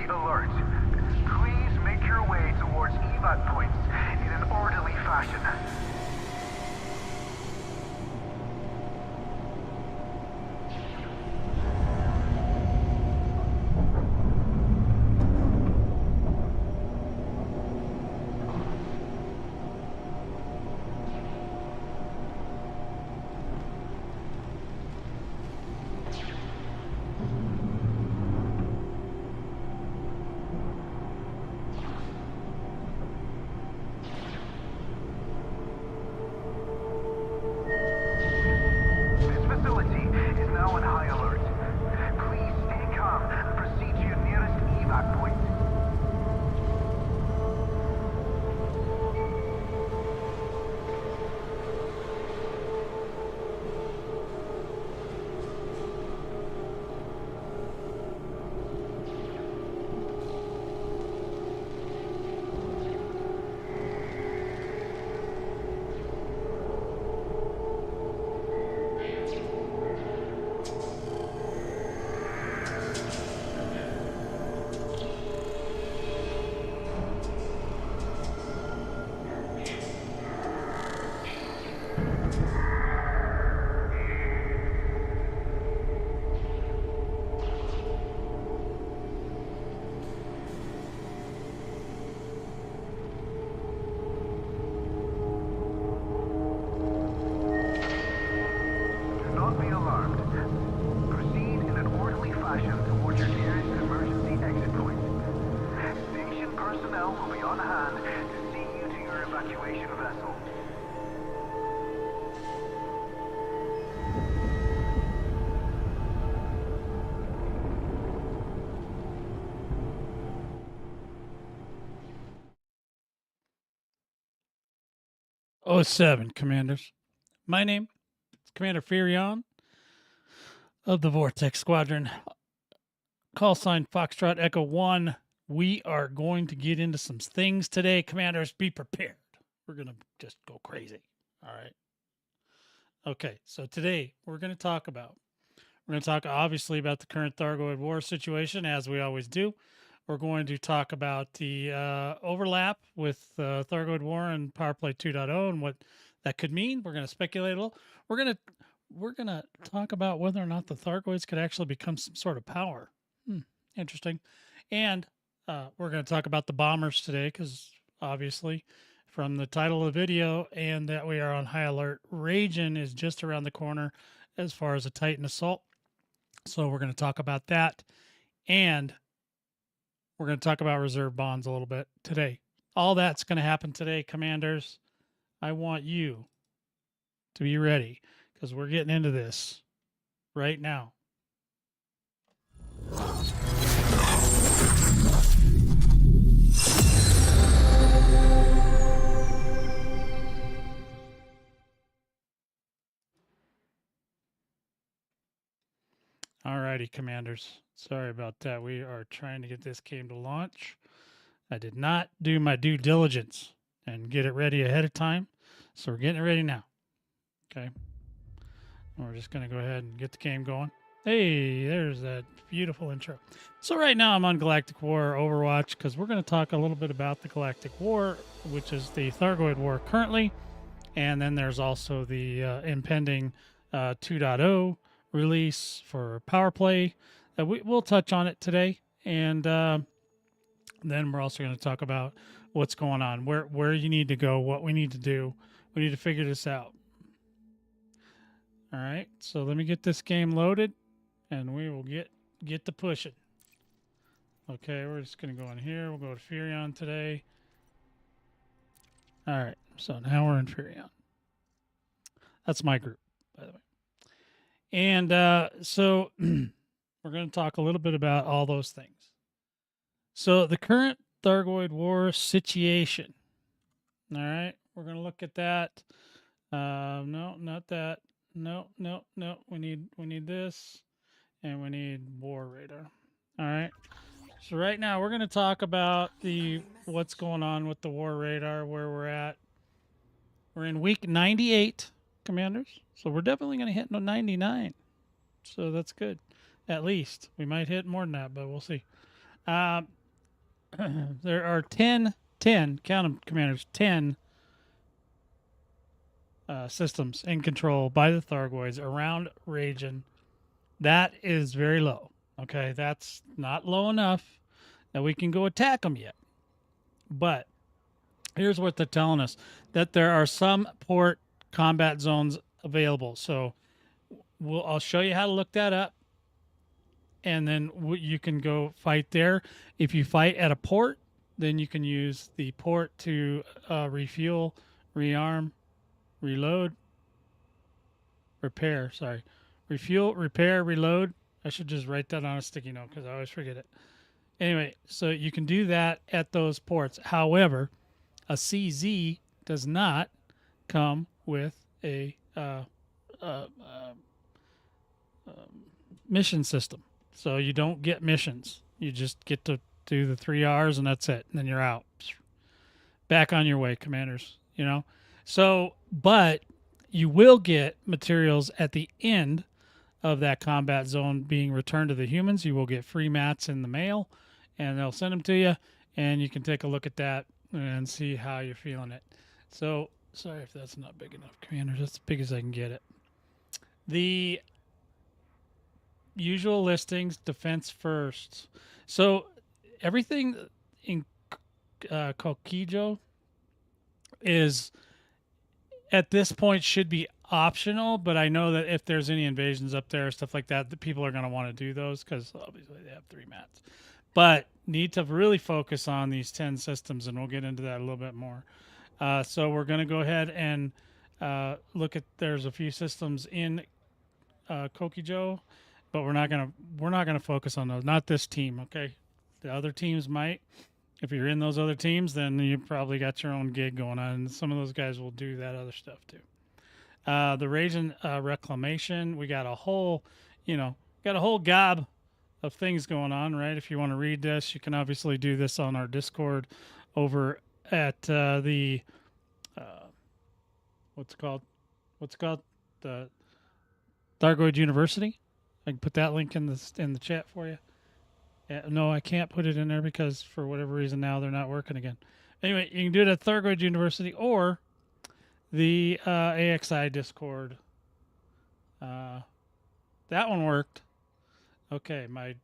be alert. Please make your way towards evac points in an orderly fashion. Oh, 07, Commanders. My name is Commander Fearion of the Vortex Squadron. Call sign Foxtrot Echo 1. We are going to get into some things today. Commanders, be prepared. We're going to just go crazy. All right. Okay, so today we're going to talk obviously about the current Thargoid war situation, as we always do. We're going to talk about the overlap with Thargoid War and PowerPlay 2.0 and what that could mean. We're going to speculate a little. We're going to talk about whether or not the Thargoids could actually become some sort of power. Interesting. And we're going to talk about the bombers today because obviously from the title of the video and that we are on high alert, Raijin is just around the corner as far as a Titan assault. So we're going to talk about that. And we're going to talk about reserve bonds a little bit today. All that's going to happen today, Commanders. I want you to be ready because we're getting into this right now. Alrighty, Commanders. Sorry about that. We are trying to get this game to launch. I did not do my due diligence and get it ready ahead of time. So we're getting it ready now. Okay. And we're just going to go ahead and get the game going. Hey, there's that beautiful intro. So right now I'm on Galactic War Overwatch because we're going to talk a little bit about the Galactic War, which is the Thargoid War currently. And then there's also the impending 2.0 release for PowerPlay. We'll touch on it today. And then we're also going to talk about what's going on, where you need to go, what we need to do. We need to figure this out. All right, so let me get this game loaded, and we will get to pushing. Okay, we're just going to go in here. We'll go to Fearion today. All right, so now we're in Fearion. That's my group, by the way. And so we're going to talk a little bit about all those things. So the current Thargoid War situation. All right, we're going to look at that. No, not that. No. We need this, and we need war radar. All right. So right now we're going to talk about what's going on with the war radar, where we're at. We're in week 98, Commanders. So we're definitely going to hit 99. So that's good. At least we might hit more than that, but we'll see. Uh, there are 10, count them, commanders, 10 systems in control by the Thargoids around Raijin. That is very low. Okay, that's not low enough that we can go attack them yet. But here's what they're telling us, that there are some port combat zones available. So I'll show you how to look that up, and then you can go fight there. If you fight at a port, then you can use the port to refuel, rearm, reload, repair. Sorry, refuel, repair, reload. I should just write that on a sticky note because I always forget it. Anyway, so you can do that at those ports. However, a CZ does not come with a mission system. So you don't get missions. You just get to do the 3 R's and that's it. And then you're out. Back on your way, commanders. You know? So, but you will get materials at the end of that combat zone being returned to the humans. You will get free mats in the mail, and they'll send them to you, and you can take a look at that and see how you're feeling it. So, sorry if that's not big enough, commanders. That's as big as I can get it. The usual listings, defense first. So everything in Kokijo is at this point should be optional, but I know that if there's any invasions up there, stuff like that, the people are going to want to do those because obviously they have 3 mats. But need to really focus on these 10 systems, and we'll get into that a little bit more. So we're going to go ahead and look at. There's a few systems in Kokijo, but we're not gonna focus on those. Not this team, okay? The other teams might. If you're in those other teams, then you probably got your own gig going on, and some of those guys will do that other stuff too. The Raijin reclamation, we got a whole, gob of things going on, right? If you want to read this, you can obviously do this on our Discord over at the what's it called the Thargoid University. I can put that link in the chat for you. No, I can't put it in there because for whatever reason now they're not working again. Anyway, you can do it at Thargoid University or the AXI Discord. That one worked. Okay, my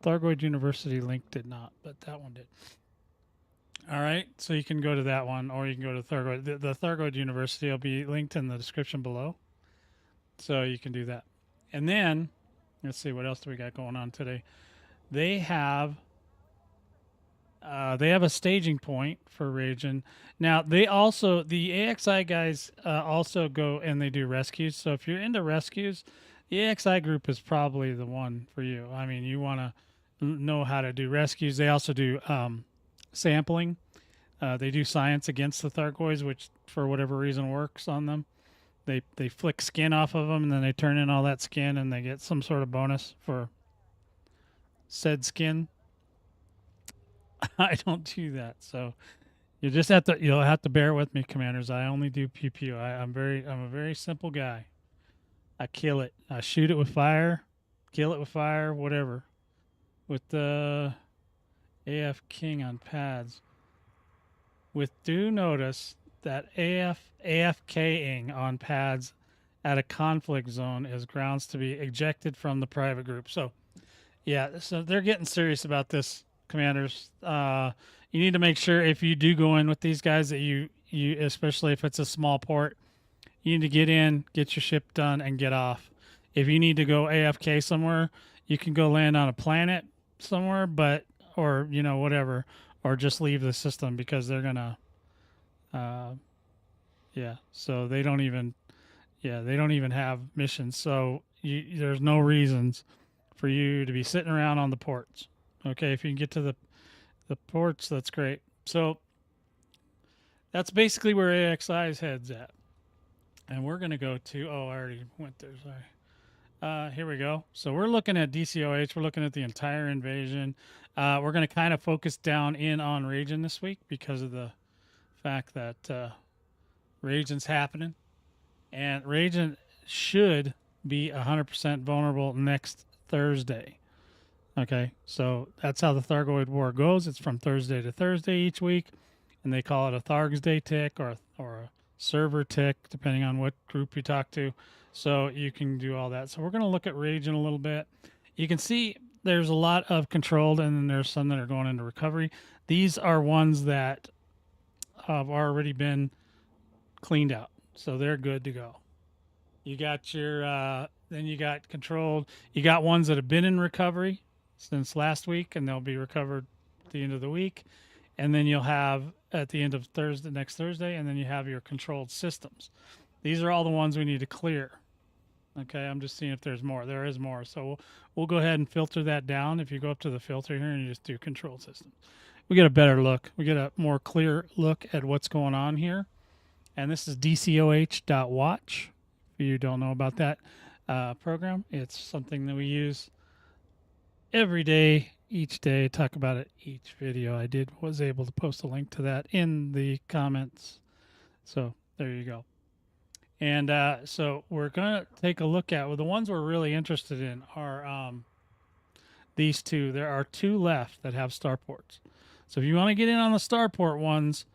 Thargoid University link did not, but that one did. All right, so you can go to that one, or you can go to Thargoid. The Thargoid University will be linked in the description below, so you can do that. And then, let's see, what else do we got going on today? They have a staging point for Raijin. Now, the AXI guys also go and they do rescues. So if you're into rescues, the AXI group is probably the one for you. I mean, you want to know how to do rescues. They also do sampling. They do science against the Thargoids, which for whatever reason works on them. They flick skin off of them, and then they turn in all that skin, and they get some sort of bonus for said skin. I don't do that, so you'll have to bear with me, commanders. I only do pew pew. I'm a very simple guy. I kill it. I shoot it with fire, kill it with fire, whatever. With the AF King on pads. Do notice that AFKing on pads at a conflict zone is grounds to be ejected from the private group. So, yeah, so they're getting serious about this, commanders. You need to make sure if you do go in with these guys that you especially if it's a small port, you need to get in, get your ship done, and get off. If you need to go AFK somewhere, you can go land on a planet somewhere, or whatever, or just leave the system because they're gonna. So they don't even have missions. So there's no reasons for you to be sitting around on the ports. Okay, if you can get to the ports, that's great. So that's basically where AXI's head's at. And we're going to go to, I already went there, sorry. Here we go. So we're looking at DCOH. We're looking at the entire invasion. We're going to kind of focus down in on Raijin this week because of the fact that Raijin's happening. And Raijin should be 100% vulnerable next Thursday. Okay, so that's how the Thargoid War goes. It's from Thursday to Thursday each week, and they call it a Thargs Day tick or a server tick, depending on what group you talk to. So you can do all that. So we're going to look at Raijin a little bit. You can see there's a lot of controlled, and then there's some that are going into recovery. These are ones that have already been cleaned out, so they're good to go. You got your then you got controlled. You got ones that have been in recovery since last week, and they'll be recovered at the end of the week. And then you'll have at the end of Thursday, next Thursday, and then you have your controlled systems. These are all the ones we need to clear. Okay, I'm just seeing if there's more. There is more, so we'll go ahead and filter that down. If you go up to the filter here and you just do controlled systems, we get a better look. We get a more clear look at what's going on here. And this is dcoh.watch. If you don't know about that program, it's something that we use every day, each day. Talk about it each video. I was able to post a link to that in the comments. So there you go. And so we're going to take a look at, well, the ones we're really interested in are these two. There are two left that have starports. So if you want to get in on the starport ones,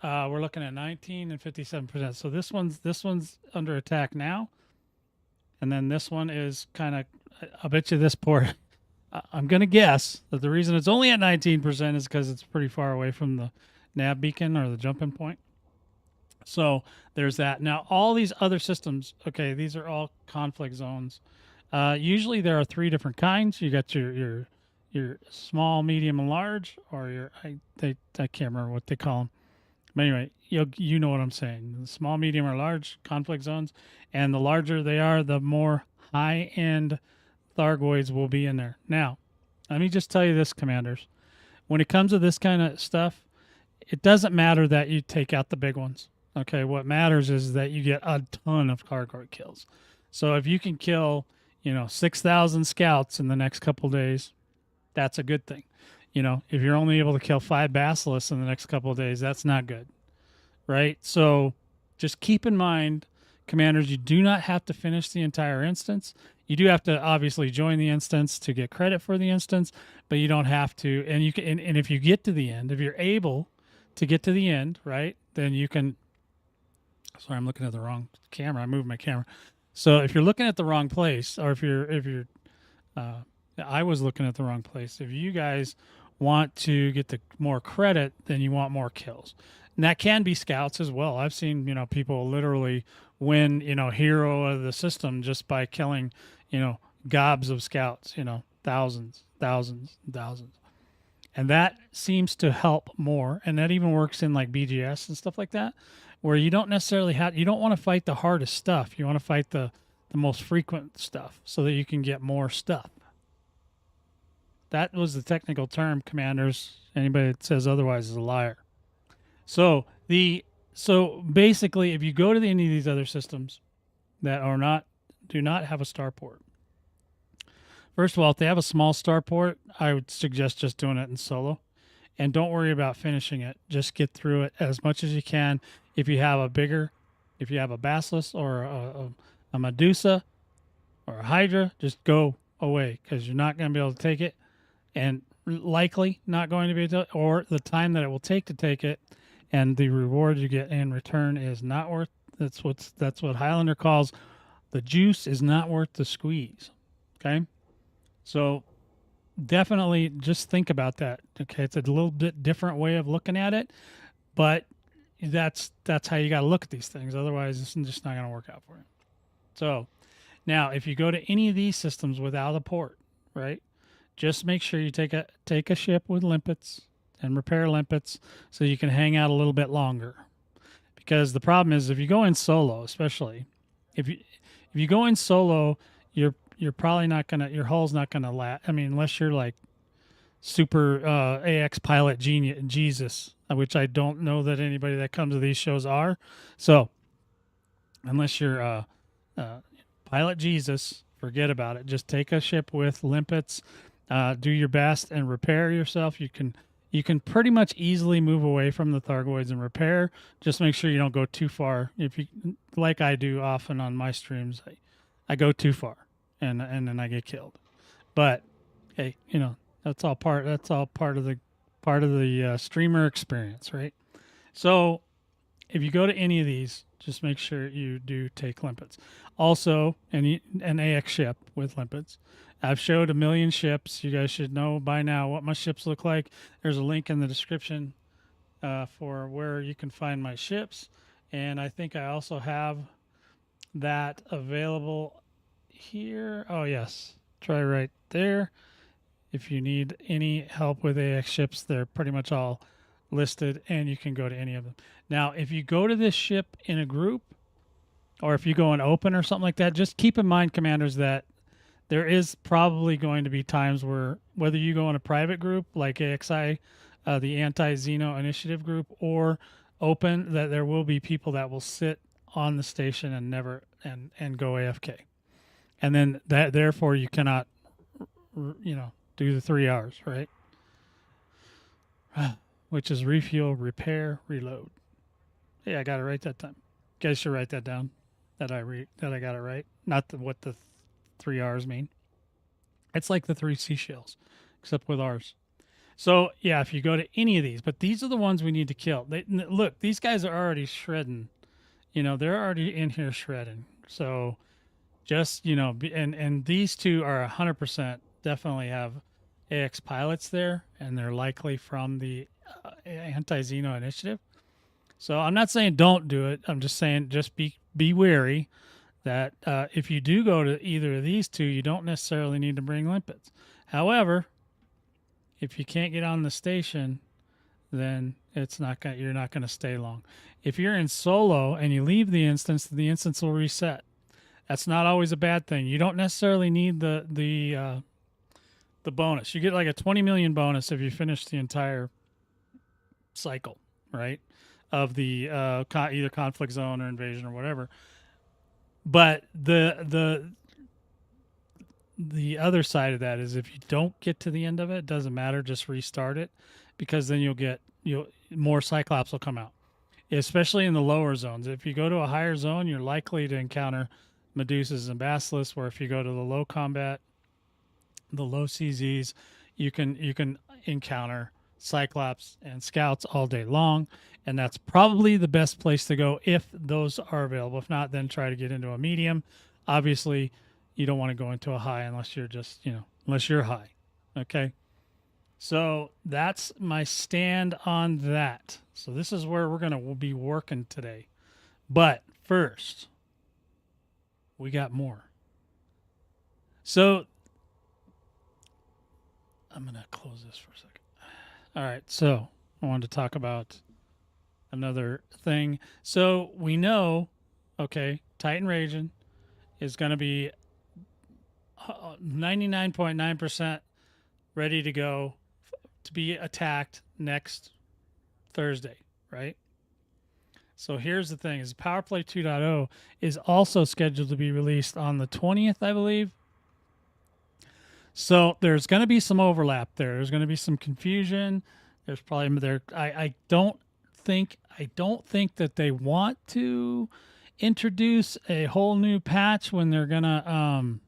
we're looking at 19 and 57%. So this one's under attack now, and then this one is kind of. I'll bet you this port. I'm gonna guess that the reason it's only at 19% is because it's pretty far away from the nav beacon or the jumping point. So there's that. Now all these other systems, okay, these are all conflict zones. Usually there are 3 different kinds. You got your small, medium, and large, or your I can't remember what they call them. But anyway, you know what I'm saying. The small, medium, or large conflict zones, and the larger they are, the more high-end Thargoids will be in there. Now, let me just tell you this, commanders. When it comes to this kind of stuff, it doesn't matter that you take out the big ones. Okay, what matters is that you get a ton of Thargoid kills. So if you can kill, 6,000 scouts in the next couple days, that's a good thing. If you're only able to kill 5 basilisks in the next couple of days, that's not good, right? So just keep in mind, commanders, you do not have to finish the entire instance. You do have to obviously join the instance to get credit for the instance, but you don't have to. And you can, and if you get to the end, if you're able to get to the end, right, then you can. Sorry, I'm looking at the wrong camera. I moved my camera. So if you're looking at the wrong place, or if you're I was looking at the wrong place. If you guys want to get the more credit, then you want more kills. And that can be scouts as well. I've seen, people literally win, hero of the system just by killing, gobs of scouts, thousands. And that seems to help more. And that even works in like BGS and stuff like that, where you don't necessarily you don't want to fight the hardest stuff. You want to fight the most frequent stuff so that you can get more stuff. That was the technical term, commanders. Anybody that says otherwise is a liar. So basically, if you go to any of these other systems that do not have a starport, first of all, if they have a small starport, I would suggest just doing it in solo, and don't worry about finishing it. Just get through it as much as you can. If you have a basilisk or a Medusa or a Hydra, just go away, because you're not going to be able to take it. And likely not going to be able to, or the time that it will take to take it, and the reward you get in return is not worth. That's what Highlander calls the juice is not worth the squeeze. Okay, so definitely just think about that. Okay, it's a little bit different way of looking at it, but that's how you got to look at these things. Otherwise, it's just not going to work out for you. So now, if you go to any of these systems without a port, right? Just make sure you take a ship with limpets and repair limpets so you can hang out a little bit longer. Because the problem is, if you go in solo, especially if you go in solo, you're probably not gonna, your hull's not gonna last. I mean, unless you're like super AX pilot genius Jesus, which I don't know that anybody that comes to these shows are. So unless you're pilot Jesus, forget about it. Just take a ship with limpets. Do your best and repair yourself. You can pretty much easily move away from the Thargoids and repair. Just make sure you don't go too far. If you, like I do often on my streams, I go too far and then I get killed. But hey, that's all part of the streamer experience, right? So if you go to any of these, just make sure you do take limpets. Also, an AX ship with limpets. I've showed a million ships. You guys should know by now what my ships look like. There's a link in the description for where you can find my ships. And I think I also have that available here. Oh, yes. Try right there. If you need any help with AX ships, they're pretty much all listed, and you can go to any of them. Now, if you go to this ship in a group, or if you go in open or something like that, just keep in mind, commanders, that there is probably going to be times where, whether you go in a private group like AXI, the Anti-Xeno Initiative group, or open, that there will be people that will sit on the station and never and go AFK, and then that therefore you cannot, do the 3 hours, right? Which is refuel, repair, reload. Hey, I got it right that time. You guys should write that down. That I got it right. Not what the 3 R's mean. It's like the 3 seashells, except with R's. So yeah, if you go to any of these, but these are the ones we need to kill. Look, these guys are already shredding. They're already in here shredding. So just and these two are 100% definitely have AX pilots there, and they're likely from the Anti-Xeno Initiative. So I'm not saying don't do it. I'm just saying just be wary that if you do go to either of these two, you don't necessarily need to bring limpets. However, if you can't get on the station, then you're not going to stay long. If you're in solo and you leave the instance will reset. That's not always a bad thing. You don't necessarily need the bonus. You get like a 20 million bonus if you finish the entire cycle, right? Of the either conflict zone or invasion or whatever. But the other side of that is if you don't get to the end of it, it doesn't matter. Just restart it, because then more Cyclops will come out, especially in the lower zones. If you go to a higher zone, you're likely to encounter Medusas and Basilisks, where if you go to the low combat, the low CZs, you can encounter Cyclops and Scouts all day long, and that's probably the best place to go if those are available. If not, then try to get into a medium. Obviously, you don't want to go into a high unless you're unless you're high. Okay? So that's my stand on that. So this is where we'll be working today. But first, we got more. So I'm going to close this for a second. All right, so I wanted to talk about another thing. So we know, Titan Raijin is going to be 99.9% ready to go to be attacked next Thursday, right? So here's the thing: is Power Play 2.0 is also scheduled to be released on the 20th, I believe. So there's going to be some overlap there. There's going to be some confusion. There's probably there. I don't think that they want to introduce a whole new patch when they're gonna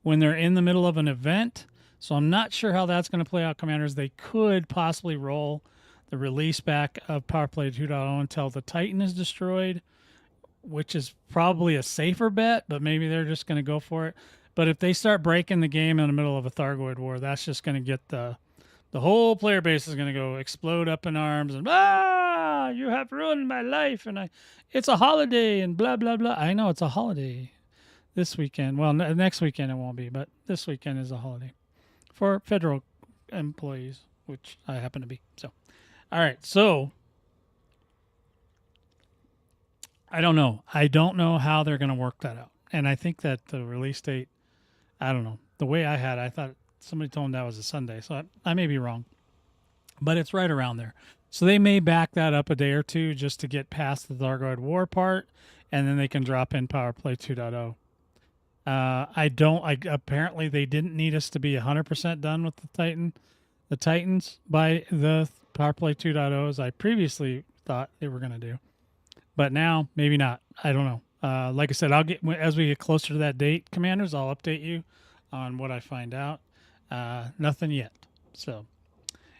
when they're in the middle of an event. So I'm not sure how that's going to play out, commanders. They could possibly roll the release back of Power Play 2.0 until the Titan is destroyed, which is probably a safer bet, but maybe they're just going to go for it. But if they start breaking the game in the middle of a Thargoid war, that's just going to get the whole player base is going to go explode up in arms and you have ruined my life, and it's a holiday and blah blah blah. I know it's a holiday this weekend. Well, next weekend it won't be, but this weekend is a holiday for federal employees, which I happen to be. So, all right, so I don't know. I don't know how they're going to work that out, and I think that the release date, I don't know. The way I thought somebody told me that was a Sunday, so I may be wrong, but it's right around there. So they may back that up a day or two just to get past the Thargoid war part, and then they can drop in Power Play 2.0. Apparently they didn't need us to be 100% done with the Titans by the Power Play 2.0 as I previously thought they were going to do, but now maybe not. I don't know. Like I said, as we get closer to that date, commanders, I'll update you on what I find out. Nothing yet. So,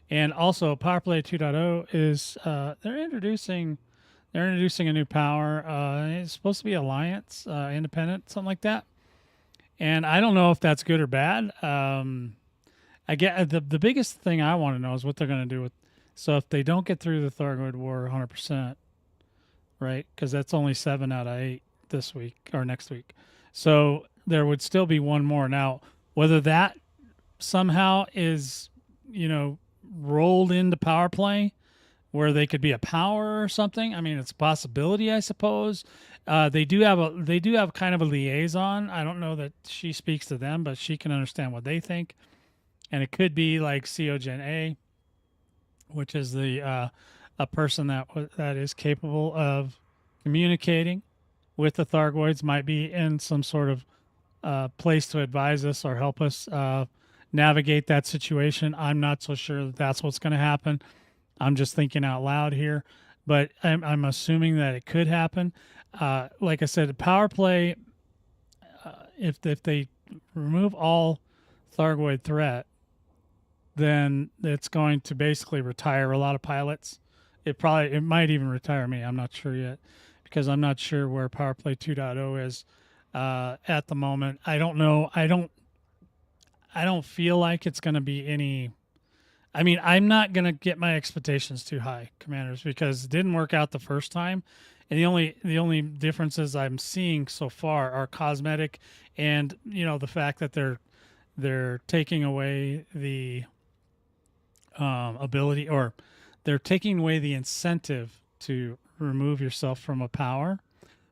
and also Power Play 2.0 is they're introducing a new power. It's supposed to be alliance, independent, something like that. And I don't know if that's good or bad. I get the biggest thing I want to know is what they're going to do with. So if they don't get through the Thargoid War 100%, right? Because that's only 7 out of 8 this week or next week. So there would still be one more. Now, whether that somehow is, rolled into power play where they could be a power or something. I mean, it's a possibility, I suppose. They do have kind of a liaison. I don't know that she speaks to them, but she can understand what they think. And it could be like COGen A, which is the a person that is capable of communicating with the Thargoids, might be in some sort of place to advise us or help us navigate that situation. I'm not so sure that that's what's going to happen. I'm just thinking out loud here, but I'm assuming that it could happen. Like I said, power play, if they remove all Thargoid threat, then it's going to basically retire a lot of pilots. It might even retire me. I'm not sure yet, because I'm not sure where Power Play 2.0 is at the moment. I don't know. I don't feel like it's going to be any. I mean, I'm not going to get my expectations too high, Commanders, because it didn't work out the first time. And the only differences I'm seeing so far are cosmetic, and the fact that they're taking away the ability, or they're taking away the incentive to remove yourself from a power.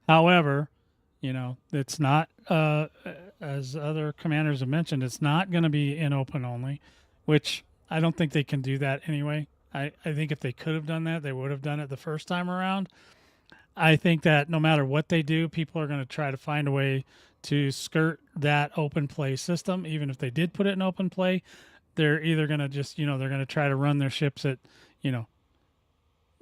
However, it's not, as other commanders have mentioned, it's not going to be in open only, which I don't think they can do that anyway. I think if they could have done that, they would have done it the first time around. I think that no matter what they do, people are going to try to find a way to skirt that open play system. Even if they did put it in open play, they're either going to just, they're going to try to run their ships at,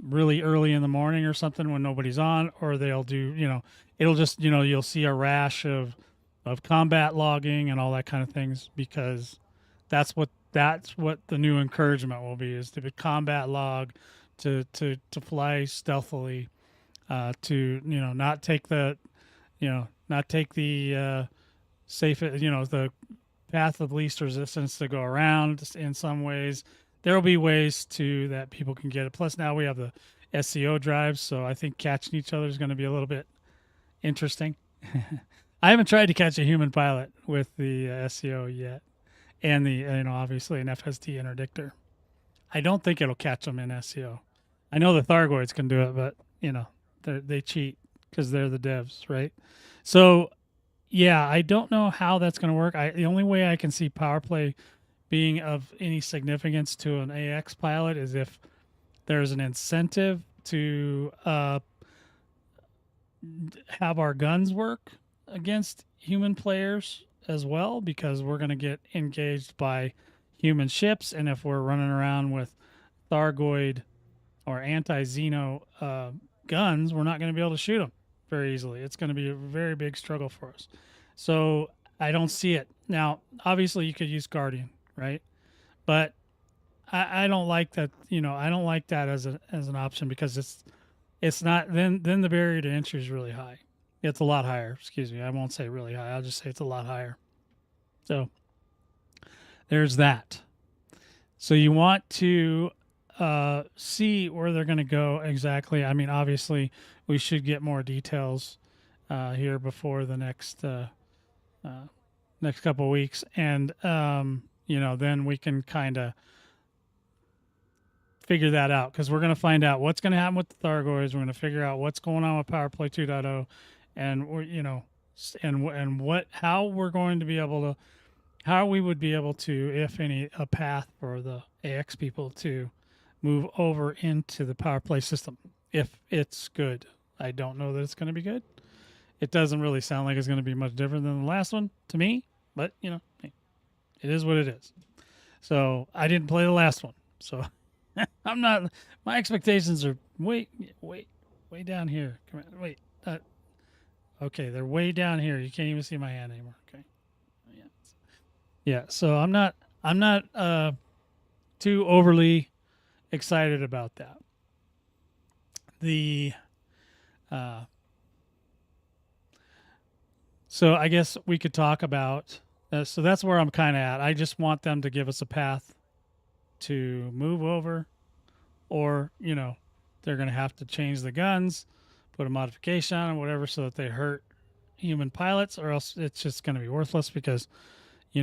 really early in the morning or something when nobody's on, or they'll do, it'll just, you'll see a rash of combat logging and all that kind of things, because that's what the new encouragement will be, is to be combat log, to fly stealthily, to not take the safe, the path of least resistance to go around. In some ways there will be ways that people can get it. Plus now we have the SCO drives, so I think catching each other is going to be a little bit interesting. I haven't tried to catch a human pilot with the SCO yet, and the obviously an FSD interdictor. I don't think it'll catch them in SCO. I know the Thargoids can do it, but they cheat because they're the devs, right? So yeah, I don't know how that's going to work. The only way I can see power play being of any significance to an AX pilot is if there's an incentive to have our guns work against human players as well, because we're going to get engaged by human ships, and if we're running around with Thargoid or anti-Xeno guns, we're not going to be able to shoot them very easily. It's going to be a very big struggle for us. So I don't see it. Now, obviously you could use Guardian, right? But I don't like that, I don't like that as an option, because it's not, then the barrier to entry is really high. It's a lot higher. Excuse me. I won't say really high. I'll just say it's a lot higher. So there's that. So you want to see where they're going to go exactly. I mean, obviously we should get more details here before the next couple of weeks, and then we can kind of figure that out, because we're going to find out what's going to happen with the Thargoids. We're going to figure out what's going on with Power Play 2.0, and how we're going to be able to, how we would be able to, if any, a path for the AX people to move over into the Power Play system, if it's good. I don't know that it's going to be good. It doesn't really sound like it's going to be much different than the last one to me, but it is what it is. So I didn't play the last one, so I'm not. My expectations are way down here. Come on, wait. Okay, they're way down here. You can't even see my hand anymore. Okay, yeah. Yeah, so I'm not too overly excited about that. The so I guess we could talk about so that's where I'm kind of at. I just want them to give us a path to move over, or they're going to have to change the guns, put a modification on them, whatever, so that they hurt human pilots, or else it's just going to be worthless because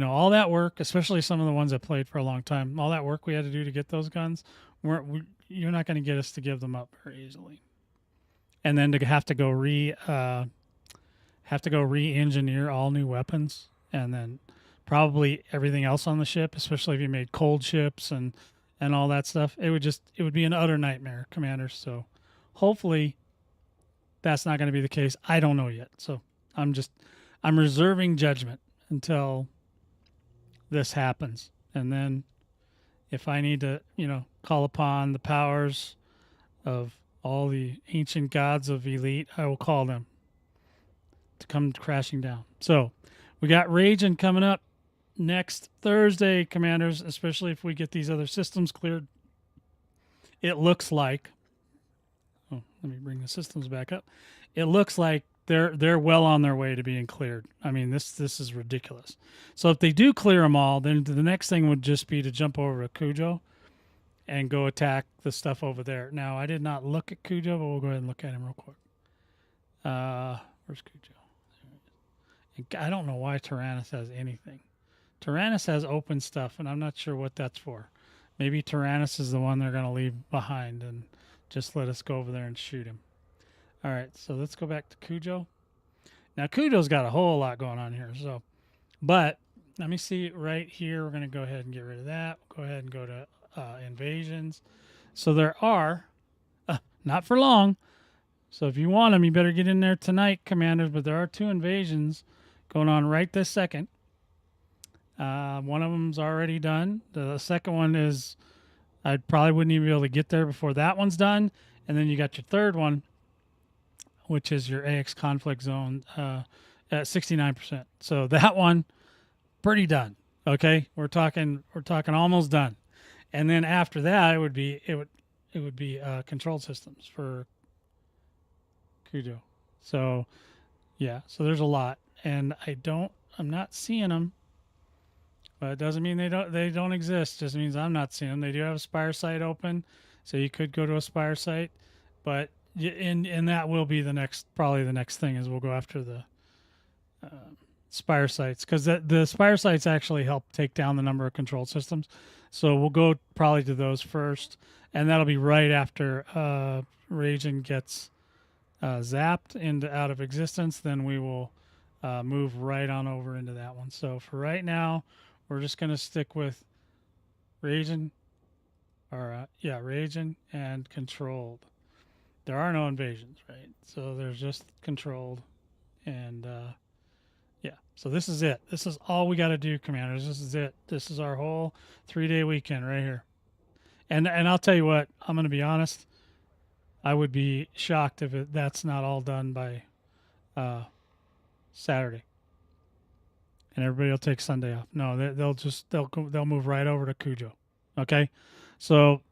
all that work, especially some of the ones that played for a long time, all that work we had to do to get those guns, you're not going to get us to give them up very easily. And then to have to go re-engineer all new weapons, and then probably everything else on the ship, especially if you made cold ships and all that stuff. It would be an utter nightmare, commanders. So hopefully that's not going to be the case. I don't know yet. So I'm reserving judgment until this happens. And then if I need to, call upon the powers of all the ancient gods of Elite, I will call them to come crashing down. So we got Raijin coming up next Thursday, commanders, especially if we get these other systems cleared. It looks like, let me bring the systems back up. It looks like they're well on their way to being cleared. I mean, this is ridiculous. So if they do clear them all, then the next thing would just be to jump over to Cujo and go attack the stuff over there. Now, I did not look at Cujo, but we'll go ahead and look at him real quick. Where's Cujo? I don't know why Tyrannus has anything. Tyrannus has open stuff, and I'm not sure what that's for. Maybe Tyrannus is the one they're going to leave behind and just let us go over there and shoot him. All right, so let's go back to Cujo. Now, Cujo's got a whole lot going on here. But let me see right here. We're going to go ahead and get rid of that. We'll go ahead and go to invasions. So there are, not for long. So if you want them, you better get in there tonight, commanders. But there are 2 invasions going on right this second. One of them's already done. The second one is, I probably wouldn't even be able to get there before that one's done. And then you got your third one, which is your AX conflict zone at 69%. So that one, pretty done. Okay, we're talking almost done. And then after that, it would be control systems for Cujo. So yeah, so there's a lot, and I'm not seeing them. But it doesn't mean they don't exist. It just means I'm not seeing them. They do have a Spire site open, so you could go to a Spire site. But and that will be probably the next thing is we'll go after the Spire sites, because the Spire sites actually help take down the number of control systems. So we'll go probably to those first, and that'll be right after Raijin gets zapped out of existence. Then we will move right on over into that one. So for right now, we're just going to stick with Raijin, Raijin and controlled. There are no invasions, right? So there's just controlled, and so this is it. This is all we got to do, commanders. This is it. This is our whole 3-day weekend right here. And I'll tell you what, I'm going to be honest. I would be shocked if that's not all done by Saturday, and everybody will take Sunday off. No, they'll move right over to Cujo. Okay, so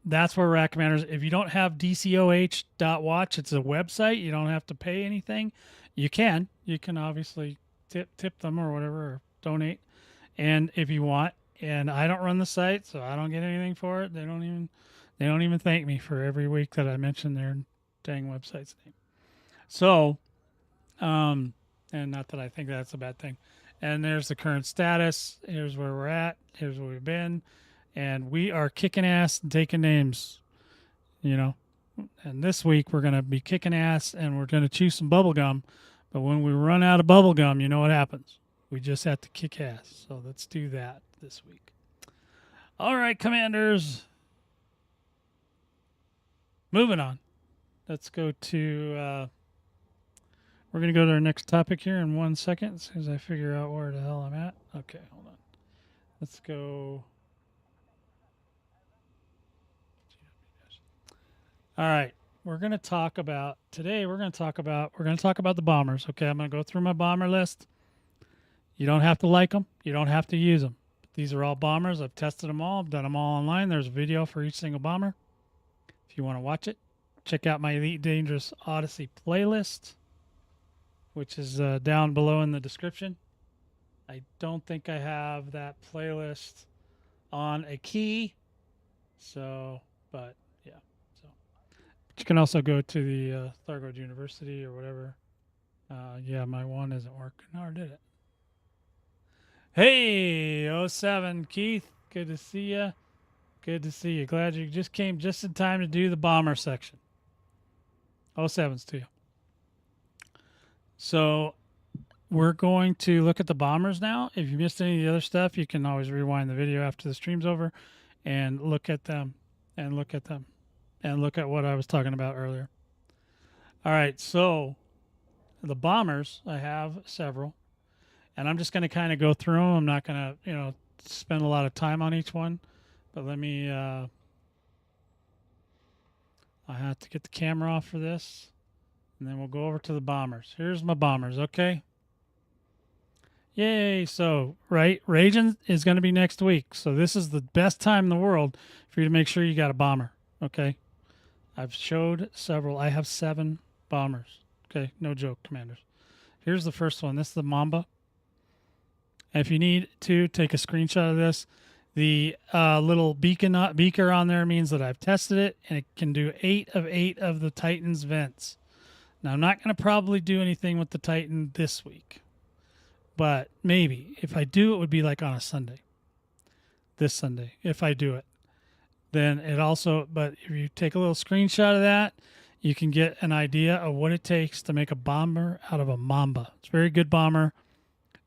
that's where we're at, commanders. If you don't have DCOH.watch, it's a website. You don't have to pay anything. You can obviously tip them or whatever, or donate, and if you want. And I don't run the site, so I don't get anything for it. They don't even thank me for every week that I mention their dang website's name. So, and not that I think that's a bad thing. And there's the current status. Here's where we're at. Here's where we've been. And we are kicking ass and taking names, And this week we're going to be kicking ass and we're going to chew some bubble gum. But when we run out of bubble gum, you know what happens. We just have to kick ass. So let's do that this week. All right, commanders. Moving on. Let's go to, we're going to go to our next topic here in 1 second as soon as I figure out where the hell I'm at. Okay, hold on. Let's go. All right. We're going to talk about, today we're going to talk about the bombers. Okay, I'm going to go through my bomber list. You don't have to like them. You don't have to use them. These are all bombers. I've tested them all. I've done them all online. There's a video for each single bomber. If you want to watch it, check out my Elite Dangerous Odyssey playlist, which is down below in the description. I don't think I have that playlist on a key. So, but yeah. So, but you can also go to the Thargoid University or whatever. Yeah, my one isn't working. Or did it? Hey, 07 Keith, good to see you. Good to see you. Glad you just came just in time to do the bomber section. 07's to you. So we're going to look at the bombers now. If you missed any of the other stuff, you can always rewind the video after the stream's over and look at them and look at them and look at what I was talking about earlier. All right, so the bombers, I have several. And I'm just going to kind of go through them. I'm not going to, spend a lot of time on each one. But let me, I have to get the camera off for this. And then we'll go over to the bombers. Here's my bombers, okay? Yay. So, Raijin is going to be next week. So this is the best time in the world for you to make sure you got a bomber, okay? I've showed several. I have 7 bombers, okay? No joke, commanders. Here's the first one. This is the Mamba. If you need to take a screenshot of this, the little beaker on there means that I've tested it, and it can do 8 of 8 of the Titan's vents. Now, I'm not going to probably do anything with the Titan this week, but maybe. If I do, it would be like on a Sunday. This Sunday, if I do it. Then it also, but if you take a little screenshot of that, you can get an idea of what it takes to make a bomber out of a Mamba. It's a very good bomber.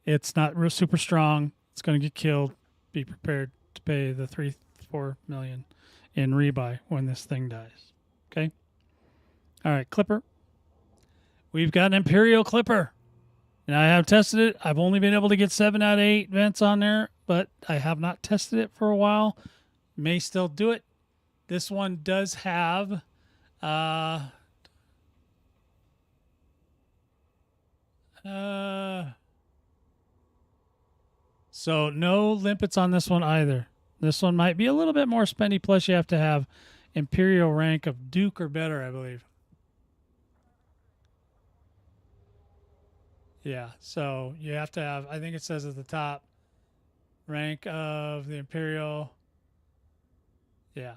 It's not real super strong. It's going to get killed. Be prepared to pay the $3-4 million in rebuy when this thing dies. Okay. All right, Clipper. We've got an Imperial Clipper, and I have tested it. I've only been able to get 7 out of 8 vents on there, but I have not tested it for a while. May still do it. This one does have so no limpets on this one either. This one might be a little bit more spendy, plus you have to have Imperial rank of Duke or better, I believe. Yeah, so you have to have, I think it says at the top, rank of the Imperial. Yeah.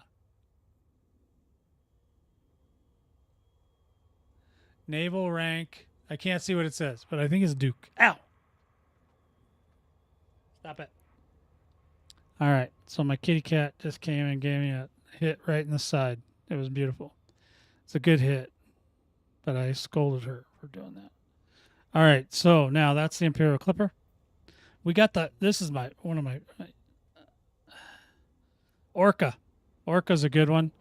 Naval rank. I can't see what it says, but I think it's Duke. Ow! Stop it. All right, so my kitty cat just came and gave me a hit right in the side. It was beautiful. It's a good hit, but I scolded her for doing that. All right, so now that's the Imperial Clipper. We got the, this is one of my Orca. Orca's a good one.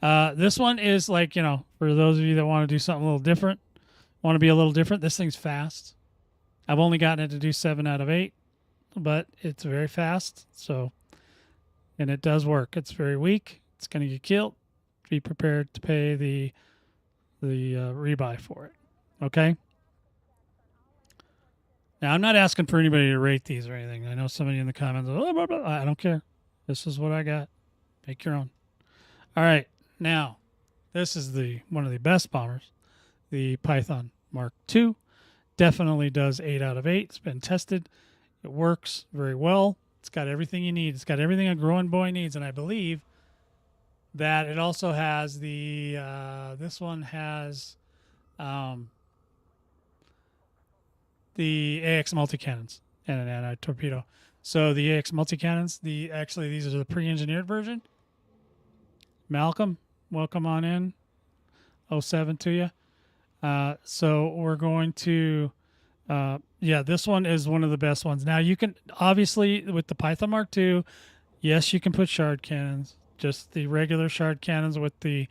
This one is like, for those of you that want to do something a little different, want to be a little different, this thing's fast. I've only gotten it to do 7 out of 8, but it's very fast. So, and it does work. It's very weak. It's going to get killed. Be prepared to pay the rebuy for it. Okay. Now, I'm not asking for anybody to rate these or anything. I know somebody in the comments, blah, blah, blah. I don't care. This is what I got. Make your own. All right. Now, this is one of the best bombers, the Python Mark II. Definitely does 8 out of 8. It's been tested. It works very well. It's got everything you need. It's got everything a growing boy needs. And I believe that it also has the, this one has the AX multi-cannons and an anti-torpedo. So the AX multi-cannons, actually these are the pre-engineered version. Malcolm, welcome on in. 07 to you. So we're going to, this one is one of the best ones. Now you can, obviously with the Python Mark II, yes, you can put shard cannons, just the regular shard cannons with the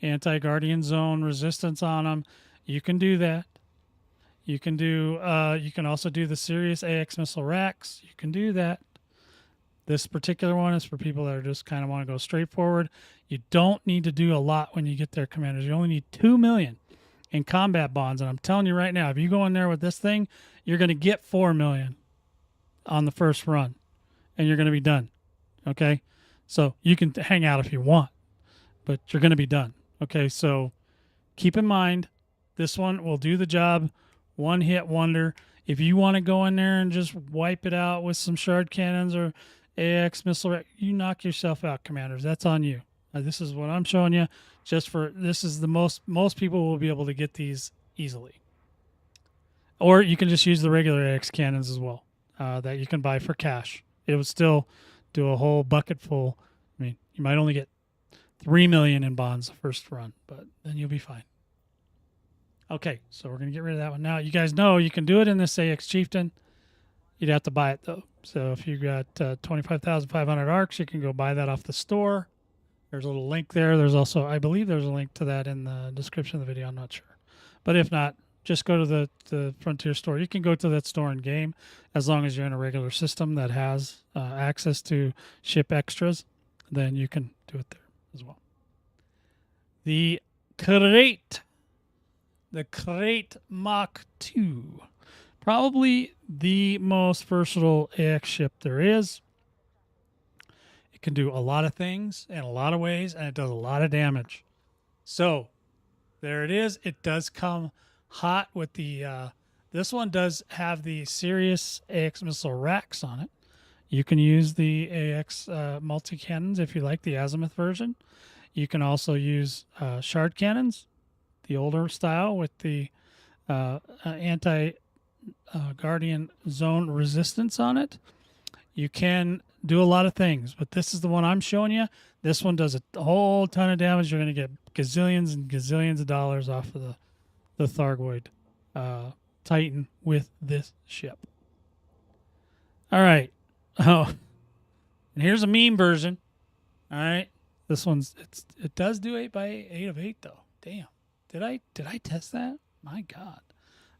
anti-guardian zone resistance on them. You can do that. You can do, you can also do the Sirius AX missile racks. You can do that. This particular one is for people that are just kind of want to go straight forward. You don't need to do a lot when you get there, commanders. You only need 2 million in combat bonds. And I'm telling you right now, if you go in there with this thing, you're going to get 4 million. on the first run, and you're going to be done. Okay, so you can hang out if you want, but you're going to be done. Okay, so keep in mind, this one will do the job. One hit wonder. If you want to go in there and just wipe it out with some shard cannons or AX missile, you knock yourself out, commanders. That's on you. This is what I'm showing you. This is the most people will be able to get these easily. Or you can just use the regular AX cannons as well, that you can buy for cash. It would still do a whole bucket full. I mean, you might only get 3 million in bonds the first run, but then you'll be fine. Okay, so we're going to get rid of that one. Now, you guys know you can do it in this AX Chieftain. You'd have to buy it, though. So if you got 25,500 arcs, you can go buy that off the store. There's a little link there. There's also, I believe there's a link to that in the description of the video. I'm not sure. But if not, just go to the Frontier store. You can go to that store in game as long as you're in a regular system that has access to ship extras. Then you can do it there as well. The Crate Mach 2. Probably the most versatile AX ship there is. It can do a lot of things in a lot of ways, and it does a lot of damage. So there it is. It does come hot with the this one does have the Sirius AX missile racks on it. You can use the AX multi-cannons if you like the azimuth version. You can also use shard cannons, the older style with the anti-guardian zone resistance on it. You can do a lot of things, but this is the one I'm showing you. This one does a whole ton of damage. You're going to get gazillions and gazillions of dollars off of the Thargoid Titan with this ship. All right. Oh, and here's a meme version. All right. This one's it does do 8x8 of 8 though. Damn. Did I test that? My God.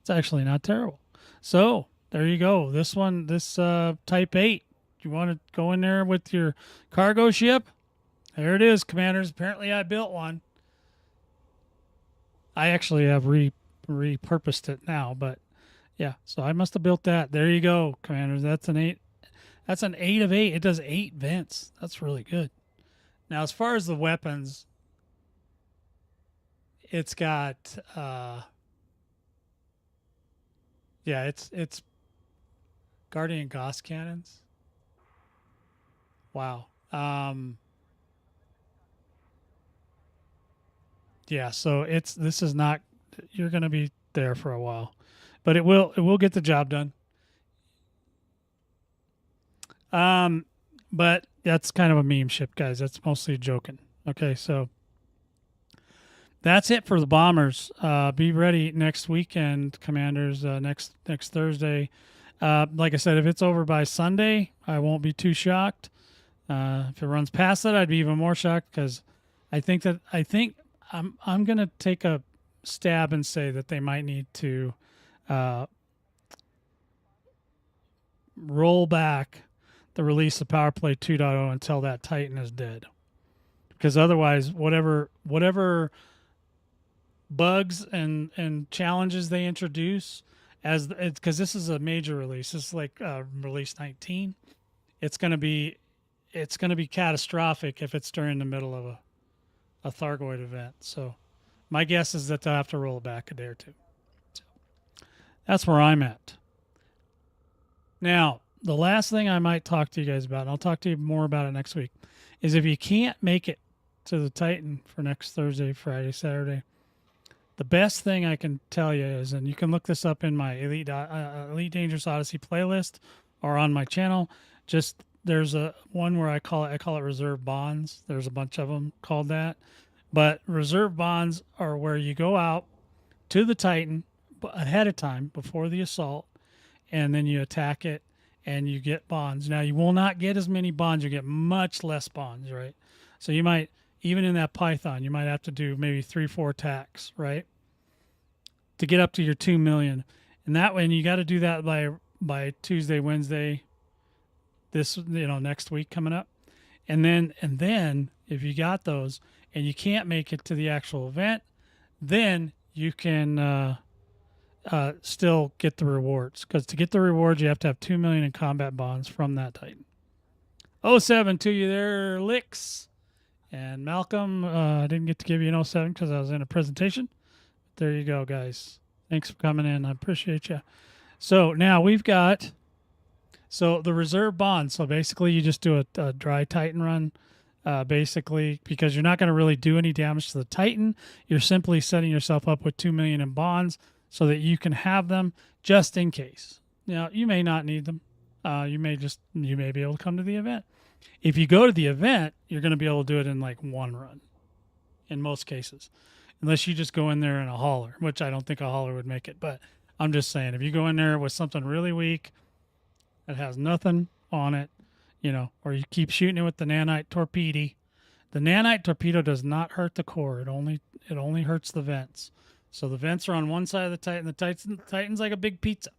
It's actually not terrible. So there you go. This one, this Type 8. You want to go in there with your cargo ship? There it is, commanders. Apparently I built one. I actually have repurposed it now, but yeah, so I must have built that. There you go, commanders. That's an 8. That's an 8 of 8. It does 8 vents. That's really good. Now, as far as the weapons, it's got yeah, it's Guardian Gauss cannons. Wow. Yeah, so this is not, you're going to be there for a while, but it will get the job done. But that's kind of a meme ship, guys. That's mostly joking. Okay, so that's it for the bombers. Be ready next weekend, commanders. Next Thursday. Like I said, if it's over by Sunday, I won't be too shocked. If it runs past that, I'd be even more shocked because I think I'm gonna take a stab and say that they might need to roll back the release of Power Play 2.0 until that Titan is dead, because otherwise, whatever bugs and challenges they introduce, because this is a major release, this is like release 19. It's gonna be catastrophic if it's during the middle of a Thargoid event. So my guess is that they'll have to roll it back a day or two. So that's where I'm at. Now, the last thing I might talk to you guys about, and I'll talk to you more about it next week, is if you can't make it to the Titan for next Thursday, Friday, Saturday, the best thing I can tell you is, and you can look this up in my Elite Dangerous Odyssey playlist or on my channel, just there's a one where I call it reserve bonds. There's a bunch of them called that. But reserve bonds are where you go out to the Titan ahead of time before the assault, and then you attack it and you get bonds. Now, you will not get as many bonds. You get much less bonds, right? So you might, even in that Python, you might have to do maybe 3-4 attacks, right, to get up to your 2 million. And that way, and you got to do that by Tuesday, Wednesday, this, next week coming up. And then if you got those and you can't make it to the actual event, then you can still get the rewards. Because to get the rewards, you have to have 2 million in combat bonds from that Titan. 07 to you there, Licks. And Malcolm, I didn't get to give you an 07 because I was in a presentation. There you go, guys. Thanks for coming in. I appreciate you. So now we've got, so the reserve bond. So basically you just do a dry Titan run, basically, because you're not going to really do any damage to the Titan. You're simply setting yourself up with 2 million in bonds so that you can have them just in case. Now, you may not need them. You may be able to come to the event. If you go to the event, you're going to be able to do it in like one run in most cases, unless you just go in there in a hauler, which I don't think a hauler would make it. But I'm just saying, if you go in there with something really weak that has nothing on it, you know, or you keep shooting it with the nanite torpedo. The nanite torpedo does not hurt the core. It only hurts the vents. So the vents are on one side of the Titan. The Titan's like a big pizza,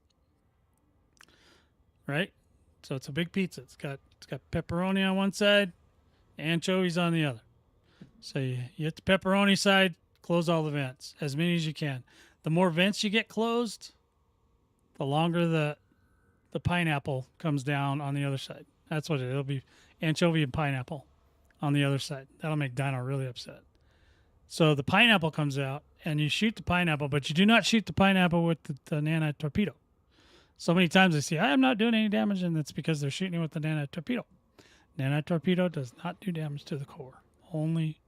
right? So it's a big pizza. It's got pepperoni on one side, anchovies on the other. So you hit the pepperoni side, close all the vents, as many as you can. The more vents you get closed, the longer the pineapple comes down on the other side. That's what it'll be, anchovy and pineapple on the other side. That'll make Dino really upset. So the pineapple comes out, and you shoot the pineapple, but you do not shoot the pineapple with the nanite torpedo. So many times I see, I'm not doing any damage, and it's because they're shooting it with the nanite torpedo. Nanite torpedo does not do damage to the core, only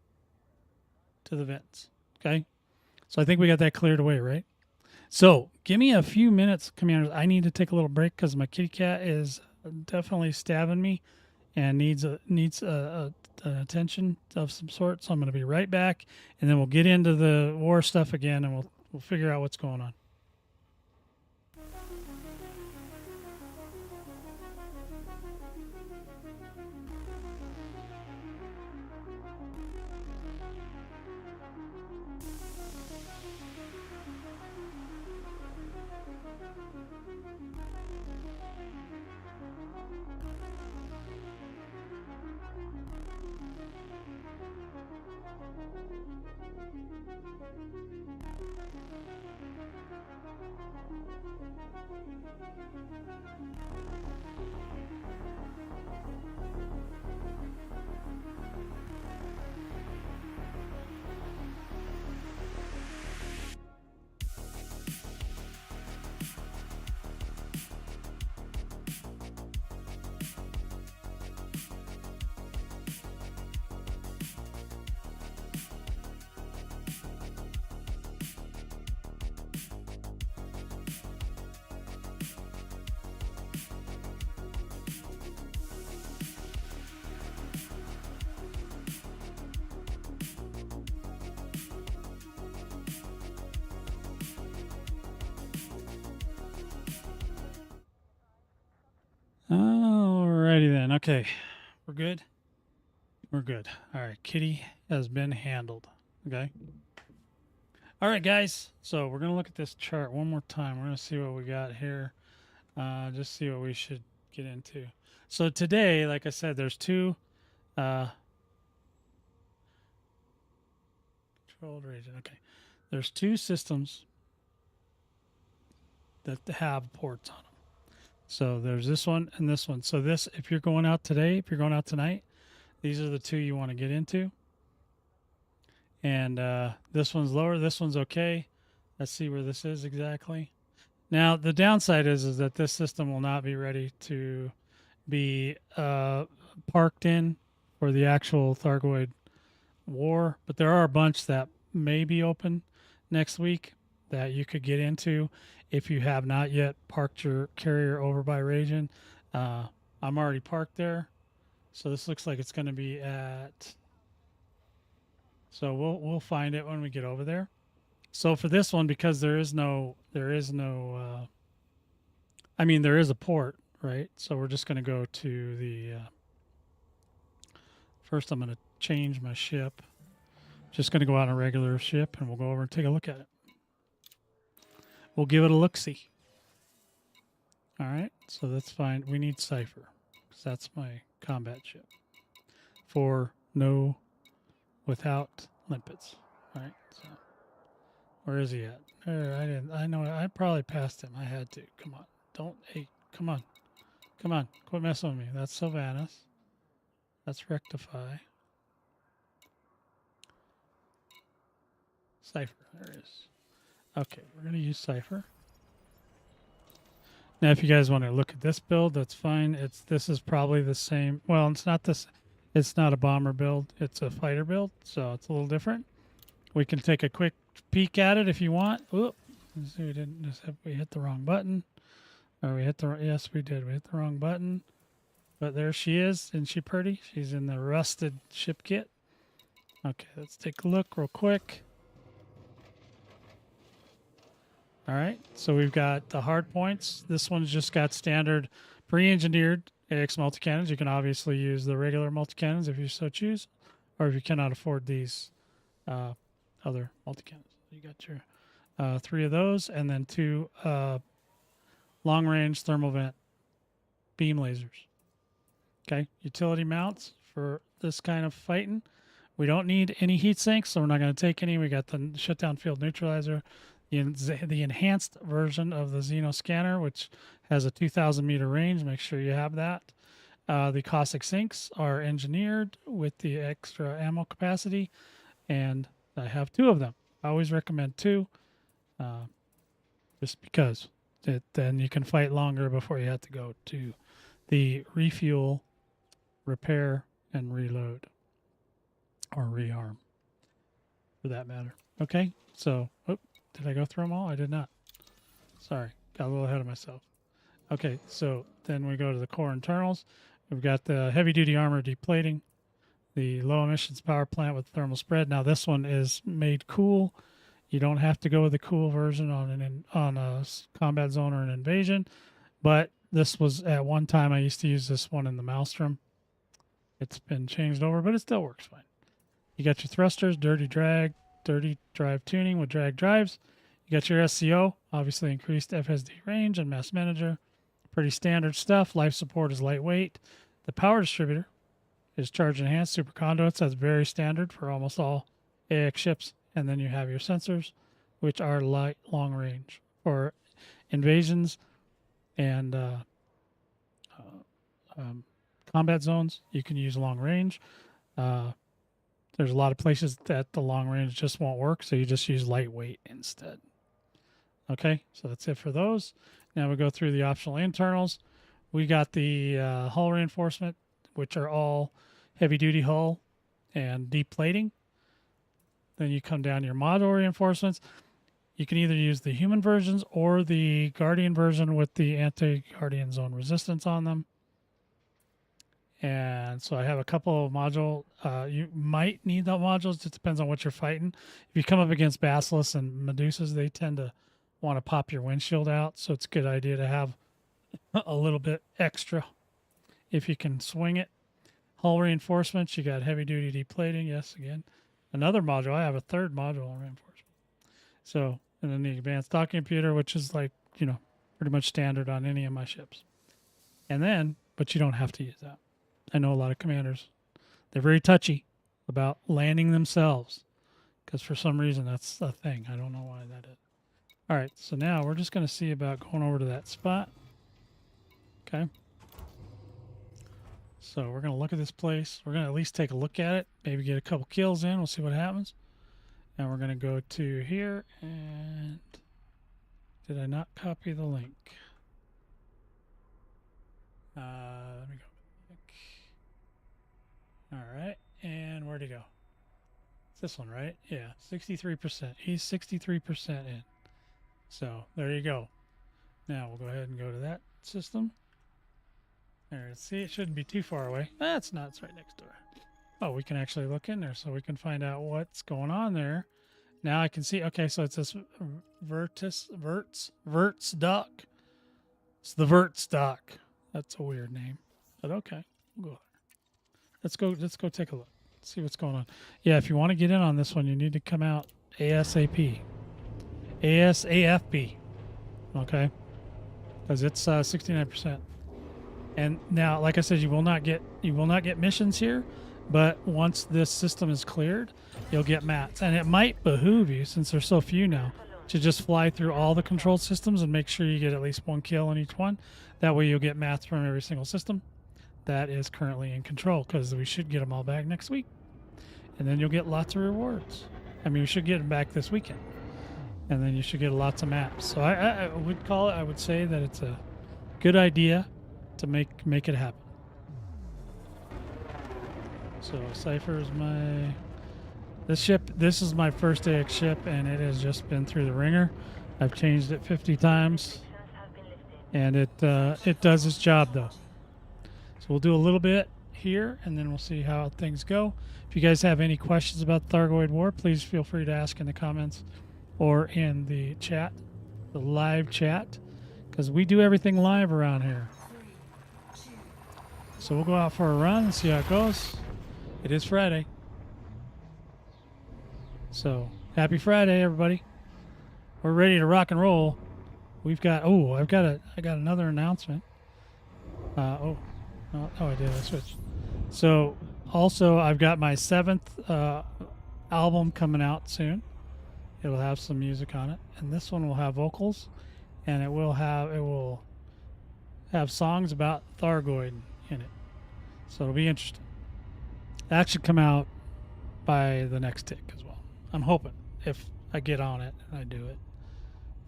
to the vents. Okay? So I think we got that cleared away, right? So give me a few minutes, Commanders. I need to take a little break because my kitty cat is definitely stabbing me and needs an attention of some sort. So I'm going to be right back, and then we'll get into the war stuff again, and we'll figure out what's going on. Alrighty then. Okay. We're good? We're good. All right. Kitty has been handled. Okay. All right, guys. So we're going to look at this chart one more time. We're going to see what we got here. Just see what we should get into. So today, like I said, there's two controlled region. Okay. There's two systems that have ports on them. So there's this one and this one. So this, if you're going out today, if you're going out tonight, these are the two you want to get into. And this one's lower. This one's okay. Let's see where this is exactly. Now, the downside is that this system will not be ready to be parked in for the actual Thargoid war. But there are a bunch that may be open next week that you could get into if you have not yet parked your carrier over by Raijin. I'm already parked there. So this looks like it's going to be at... So we'll find it when we get over there. So for this one, because there is a port, right? So we're just going to go to the, first I'm going to change my ship. Just going to go out on a regular ship, and we'll go over and take a look at it. We'll give it a look-see. All right, so that's fine. We need Cypher, because that's my combat ship. Without limpets. All right, so Where is he at? I didn't. I know. I probably passed him. I had to. Come on. Don't. Hey. Come on. Come on. Quit messing with me. That's Sylvanas. That's Rectify. Cypher. There it is. Okay. We're gonna use Cypher. Now, if you guys want to look at this build, that's fine. This is probably the same. Well, it's not this. It's not a bomber build. It's a fighter build, so it's a little different. We can take a quick peek at it if you want. Oop. We didn't just have, we hit the wrong button. Or we hit the yes, we did. We hit the wrong button. But there she is. Isn't she pretty? She's in the rusted ship kit. Okay, let's take a look real quick. All right, so we've got the hard points. This one's just got standard pre-engineered AX multi-cannons. You can obviously use the regular multi-cannons if you so choose, or if you cannot afford these other multi-cannons. You got your 3 of those, and then 2 long-range thermal vent beam lasers. Okay, utility mounts for this kind of fighting. We don't need any heat sinks, so we're not going to take any. We got the shutdown field neutralizer. The enhanced version of the Xeno scanner, which has a 2,000 meter range. Make sure you have that. The caustic sinks are engineered with the extra ammo capacity, and I have 2 of them. I always recommend 2, just because then you can fight longer before you have to go to the refuel, repair, and reload, or rearm, for that matter. Okay, so. Did I go through them all? I did not. Sorry, got a little ahead of myself. Okay, so then we go to the core internals. We've got the heavy-duty armor deplating, the low-emissions power plant with thermal spread. Now this one is made cool. You don't have to go with the cool version on a combat zone or an invasion, but this was at one time I used to use this one in the Maelstrom. It's been changed over, but it still works fine. You got your thrusters, dirty drive tuning with drag drives. You got your SCO, obviously increased FSD range and mass manager. Pretty standard stuff. Life support is lightweight. The power distributor is charge enhanced super conduits. That's very standard for almost all AX ships. And then you have your sensors, which are light long range. For invasions and combat zones, you can use long range. There's a lot of places that the long range just won't work, so you just use lightweight instead. Okay, so that's it for those. Now we go through the optional internals. We got the hull reinforcement, which are all heavy-duty hull and deep plating. Then you come down to your module reinforcements. You can either use the human versions or the Guardian version with the anti-Guardian zone resistance on them. And so I have a couple of module. You might need the modules. It depends on what you're fighting. If you come up against Basilisks and Medusas, they tend to want to pop your windshield out. So it's a good idea to have a little bit extra if you can swing it. Hull reinforcements, you got heavy duty deplating. Yes, again. Another module. I have a 3rd module on reinforcement. So, and then the advanced docking computer, which is like, pretty much standard on any of my ships. And then, but you don't have to use that. I know a lot of commanders, they're very touchy about landing themselves because for some reason that's a thing. I don't know why that is. All right, so now we're just going to see about going over to that spot. Okay. So we're going to look at this place. We're going to at least take a look at it, maybe get a couple kills in. We'll see what happens. And we're going to go to here. And did I not copy the link? Let me go. All right, and where'd he go? It's this one, right? Yeah, 63%. He's 63% in. So there you go. Now we'll go ahead and go to that system. There, see, it shouldn't be too far away. That's not. It's right next door. Oh, we can actually look in there, so we can find out what's going on there. Now I can see. Okay, so it's this Verts dock. It's the Verts dock. That's a weird name, but okay, we'll go there. Let's go take a look. See what's going on. Yeah, if you want to get in on this one, you need to come out ASAP. ASAFP. Okay? Because it's 69%. And now, like I said, you will not get missions here, But once this system is cleared, you'll get mats. And it might behoove you, since there's so few now, to just fly through all the control systems and make sure you get at least 1 kill on each one. That way you'll get mats from every single system that is currently in control, because we should get them all back next week. And then you'll get lots of rewards. I mean, we should get them back this weekend. And then you should get lots of maps. So I would say that it's a good idea to make it happen. So Cypher is this is my first AX ship, and it has just been through the ringer. I've changed it 50 times, and it does its job though. So we'll do a little bit here, and then we'll see how things go. If you guys have any questions about the Thargoid War, please feel free to ask in the comments or in the chat, the live chat, because we do everything live around here. So we'll go out for a run and see how it goes. It is Friday. So, happy Friday, everybody. We're ready to rock and roll. We've got, I got another announcement. I did, I switched. So, also, I've got my 7th album coming out soon. It'll have some music on it. And this one will have vocals, and it will have songs about Thargoid in it. So it'll be interesting. That should come out by the next tick as well. I'm hoping, if I get on it and I do it,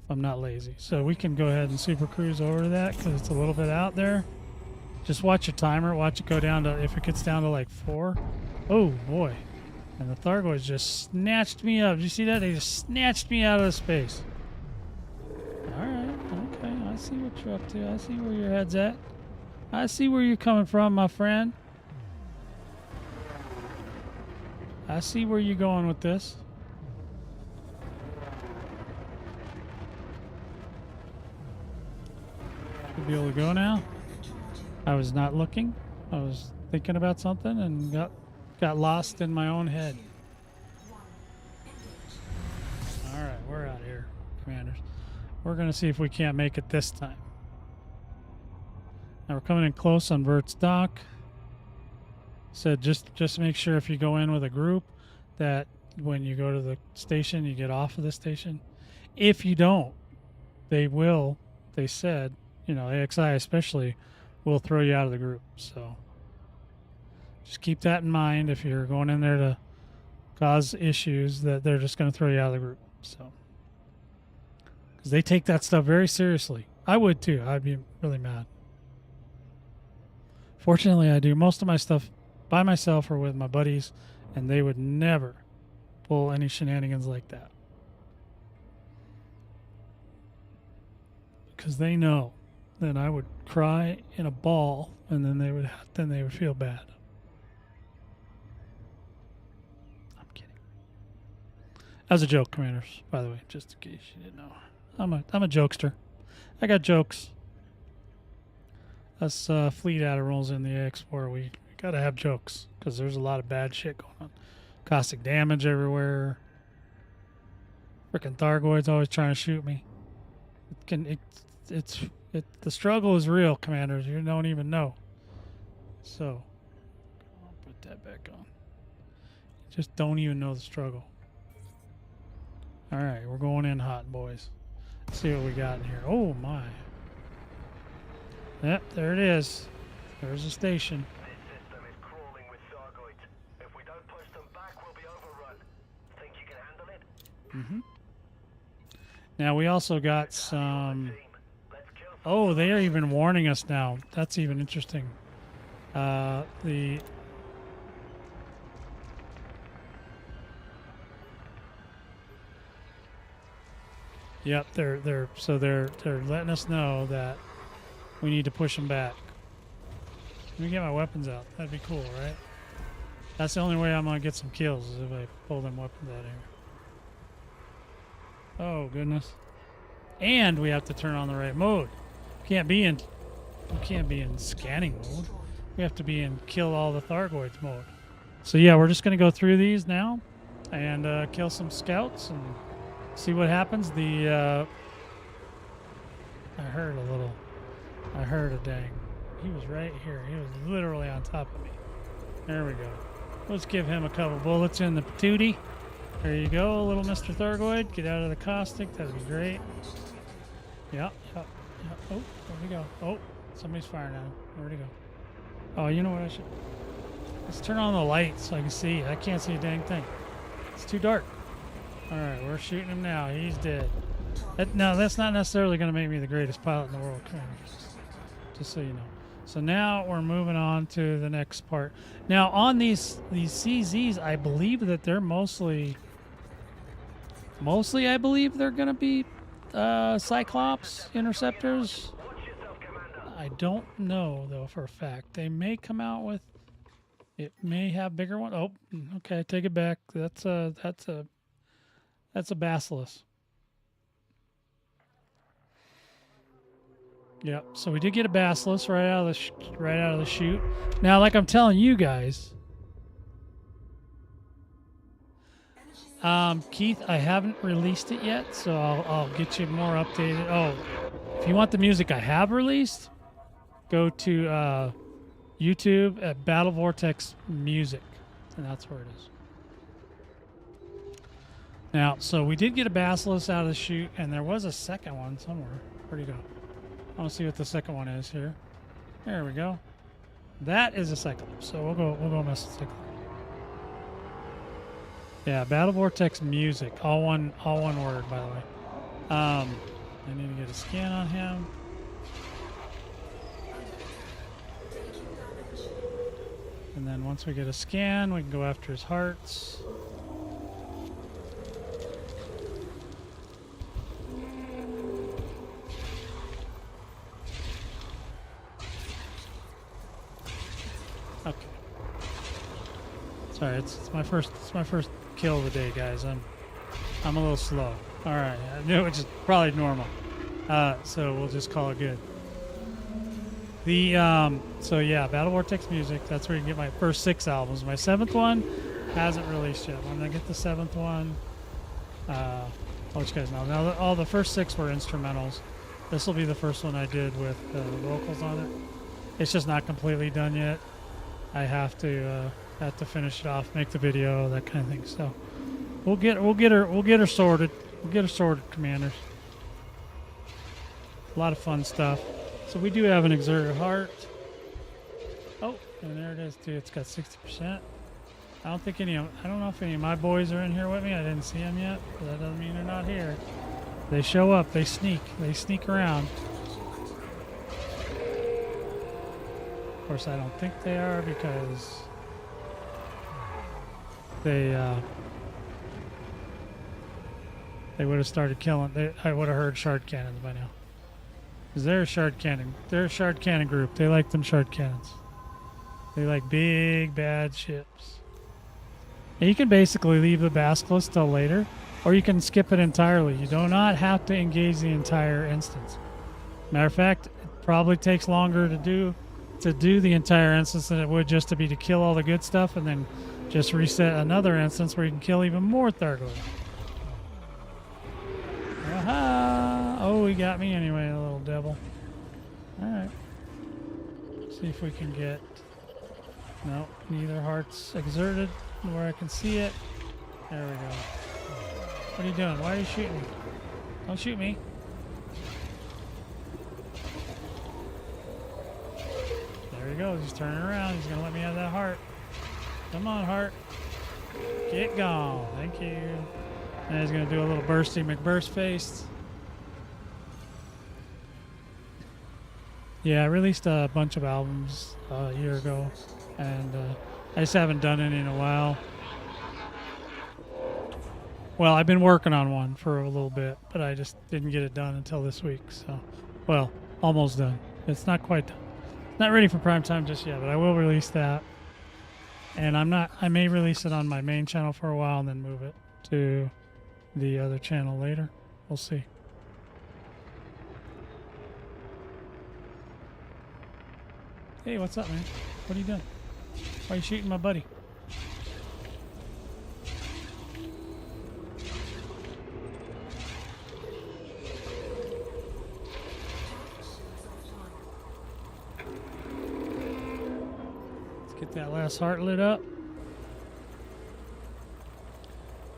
if I'm not lazy. So we can go ahead and super cruise over to that, because it's a little bit out there. Just watch your timer. Watch it go down to, if it gets down to like 4. Oh boy. And the Thargoids just snatched me up. Did you see that? They just snatched me out of the space. Alright, okay. I see what you're up to. I see where your head's at. I see where you're coming from, my friend. I see where you're going with this. Should be able to go now. I was not looking. I was thinking about something and got lost in my own head. Alright, we're out here, commanders. We're going to see if we can't make it this time. Now we're coming in close on Vert's dock. Said just make sure if you go in with a group that when you go to the station, you get off of the station. If you don't, they said, AXI especially, will throw you out of the group. So just keep that in mind if you're going in there to cause issues, that they're just going to throw you out of the group. So, because they take that stuff very seriously. I would too. I'd be really mad. Fortunately, I do most of my stuff by myself or with my buddies, and they would never pull any shenanigans like that. Because they know that I would cry in a ball, and then they would feel bad. I'm kidding. That was a joke, commanders, by the way, just in case you didn't know. I'm a jokester. I got jokes. Us fleet admirals in the AX4, we gotta have jokes, because there's a lot of bad shit going on. Caustic damage everywhere. Frickin' Thargoid's always trying to shoot me. The struggle is real, commanders. You don't even know. So, I'll put that back on. You just don't even know the struggle. All right, we're going in hot, boys. Let's see what we got in here. Oh my. Yep, there it is. There's the station. This system is crawling with Thargoids. If we don't push them back, we'll be overrun. Think you can handle it? Mm-hmm. Now we also got some... Oh, they are even warning us now. That's even interesting. Yep, they're letting us know that we need to push them back. Let me get my weapons out. That'd be cool, right? That's the only way I'm gonna get some kills, is if I pull them weapons out of here. Oh goodness! And we have to turn on the right mode. We can't be in scanning mode. We have to be in kill all the Thargoids mode. So yeah, we're just gonna go through these now and kill some scouts and see what happens. I heard a dang. He was right here. He was literally on top of me. There we go. Let's give him a couple bullets in the patootie. There you go, little Mr. Thargoid. Get out of the caustic. That'd be great. Yep. Oh, where'd he go? Oh, somebody's firing at him. Where'd he go? Oh, you know what I should... Let's turn on the lights so I can see. I can't see a dang thing. It's too dark. All right, we're shooting him now. He's dead. No, that's not necessarily going to make me the greatest pilot in the world. Just so you know. So now we're moving on to the next part. Now on these CZs, I believe that they're mostly I believe they're going to be Cyclops interceptors. I don't know though for a fact. They may come out with. It may have bigger one. Oh, okay, take it back. That's a Basilisk. Yep. So we did get a Basilisk right out of the chute. Now, like I'm telling you guys, Keith, I haven't released it yet, so I'll get you more updated. Oh, if you want the music I have released, go to YouTube at Battle Vortex Music, and that's where it is. Now, so we did get a Basilisk out of the chute, and there was a second one somewhere. Where'd he go? I want to see what the second one is here. There we go. That is a Cyclops. So we'll go mess with Cyclops. Yeah, Battle Vortex Music, all one word, by the way. I need to get a scan on him. And then once we get a scan, we can go after his hearts. Okay. Sorry, it's my first kill of the day, guys. I'm a little slow. All right, I knew it was probably normal. So we'll just call it good. So yeah, Battle Vortex Music. That's where you can get my first 6 albums. My 7th one hasn't released yet. When I get the 7th one, I'll let you guys know. Now all the first 6 were instrumentals. This will be the first one I did with vocals on it. It's just not completely done yet. I have to finish it off, make the video, that kind of thing. So we'll get her sorted. We'll get her sorted, Commanders. A lot of fun stuff. So we do have an exerted heart. Oh, and there it is too. It's got 60%. I don't know if any of my boys are in here with me. I didn't see them yet, but that doesn't mean they're not here. They show up. They sneak around. Of course, I don't think they are because they would have started killing. I would have heard shard cannons by now. Because they're a shard cannon. They're a shard cannon group. They like them shard cannons. They like big, bad ships. And you can basically leave the Basilisk till later, or you can skip it entirely. You do not have to engage the entire instance. Matter of fact, it probably takes longer to do the entire instance than it would just to kill all the good stuff and then just reset another instance where you can kill even more Thargoid. Aha! Oh, he got me anyway, the little devil. Alright. See if we can get... No, neither heart's exerted where I can see it. There we go. What are you doing? Why are you shooting me? Don't shoot me. There he goes. He's turning around. He's going to let me have that heart. Come on, heart. Get gone. Thank you. And he's going to do a little bursty McBurst face. Yeah, I released a bunch of albums a year ago, and I just haven't done any in a while. Well, I've been working on one for a little bit, but I just didn't get it done until this week. So, well, almost done. It's not quite done. Not ready for prime time just yet, but I will release that. And I may release it on my main channel for a while and then move it to the other channel later. We'll see. Hey, what's up, man? What are you doing? Why are you shooting my buddy? Let's get that last heart lit up.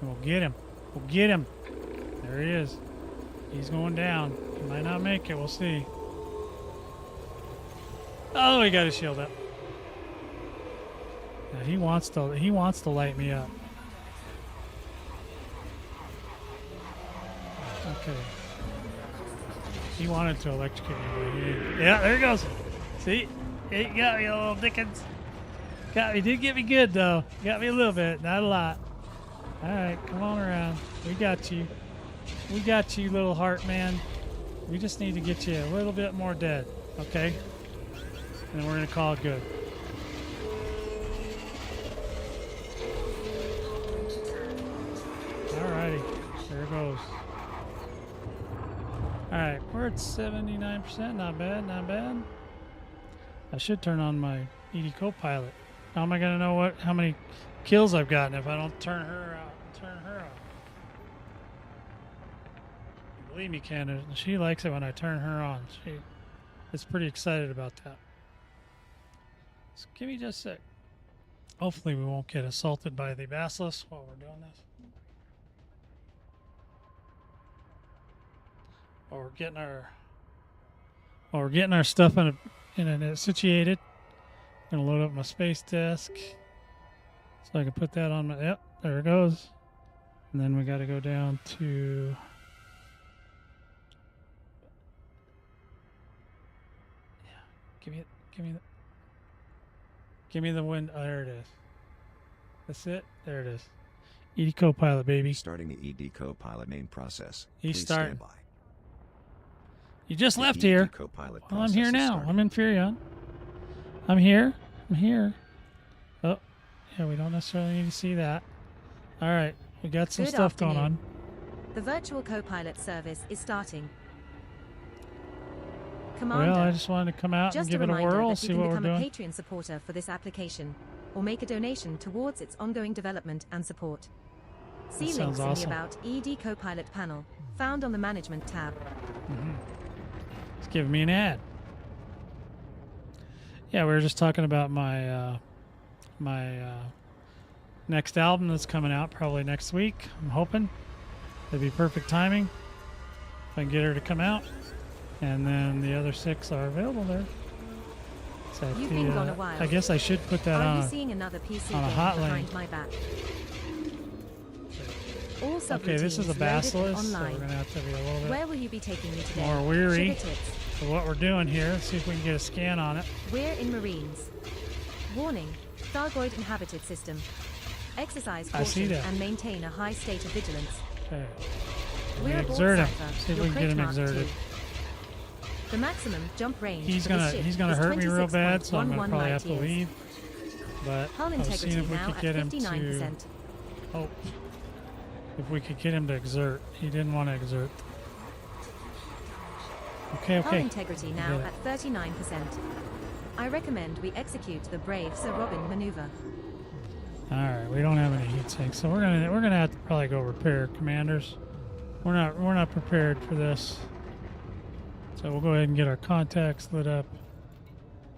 We'll get him. We'll get him. There he is. He's going down. He might not make it. We'll see. Oh, he got his shield up. Yeah, he wants to light me up. Okay. He wanted to electrocute me, but he didn't. Yeah, there he goes. See? He got me, little Dickens. Got me. Did get me good, though. Got me a little bit, not a lot. All right, come on around. We got you. We got you, little heart man. We just need to get you a little bit more dead, okay? And then we're going to call it good. All righty. There it goes. All right, we're at 79%. Not bad, not bad. I should turn on my ED co-pilot. How am I going to know how many kills I've gotten if I don't turn her out? Believe me, Candace, she likes it when I turn her on. She is pretty excited about that. So give me just a sec. Hopefully we won't get assaulted by the basilisk while we're doing this. While we're getting our stuff in it situated. Gonna load up my space desk so I can put that on my. Yep, there it goes. And then we got to go down to. Yeah, give me the wind. Oh, there it is. That's it. There it is. ED co-pilot, baby. Starting the ED co-pilot main process. He's Please starting. stand by. You just The left ED here. co-pilot Well, I'm process here is now. starting. I'm in Fearion. I'm here. Oh, yeah, we don't necessarily need to see that. All right, we got some Good stuff going afternoon. on. The virtual co-pilot service is starting. Commander, Well, I just wanted to come out and just give a it a reminder whirl, that see you can what we're become a doing. Patreon supporter for this application, or make a donation towards its ongoing development and support. See That links sounds in awesome. the About ED co-pilot panel, found on the Management tab. It's giving me an ad. Yeah, we were just talking about my next album that's coming out probably next week. I'm hoping it'd be perfect timing if I can get her to come out, and then the other 6 are available there. So You've been gone a while. I guess I should put that Are on. you seeing another PC on a game hotline. behind my back? All Okay, this is a subroutines loaded basilisk, so online. we're gonna have to be a little bit Where will you be taking me today? more weary. Sugar tips. for what we're doing here. Let's see if we can get a scan on it. We're in Marines. Warning, Thargoid inhabited system. Exercise I see caution that. and maintain a high state of vigilance. Okay. We're aboard Exert him. Cypher, See if your we can get him crate Mark exerted. II. The maximum jump range He's for this gonna ship gonna is hurt me real bad, so I'm gonna 26.11 probably have to light years. leave. But Hull I was seeing integrity if we now could at get him 59%. to. Oh, if we could get him to exert. He didn't want to exert. Okay, Hull okay. integrity now Get it. at 39%. I recommend we execute the brave Sir Robin maneuver. All right, we don't have any heat sinks, so we're gonna have to probably go repair commanders. We're not prepared for this, so we'll go ahead and get our contacts lit up.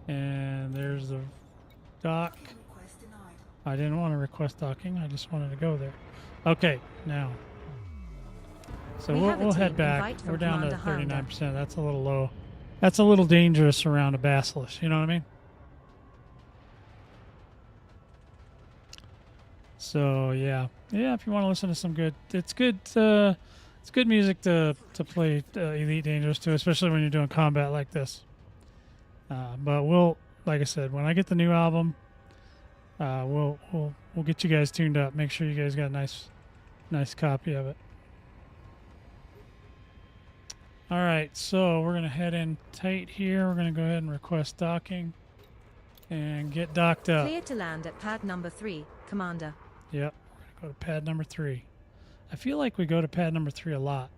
And there's the dock. I didn't want to request docking. I just wanted to go there. Okay, now. So We have a we'll team head back. invite from We're down to Commander 39%. That's a little low. That's a little dangerous around a basilisk. You know what I mean? So yeah. If you want to listen to some good, it's good music to play Elite Dangerous to, especially when you're doing combat like this. But we'll, like I said, when I get the new album, we'll get you guys tuned up. Make sure you guys got a nice copy of it. All right, so we're gonna head in tight here. We're gonna go ahead and request docking and get docked up. Cleared to land at pad number 3, Commander. Yep, we're gonna go to pad number 3. I feel like we go to pad number 3 a lot.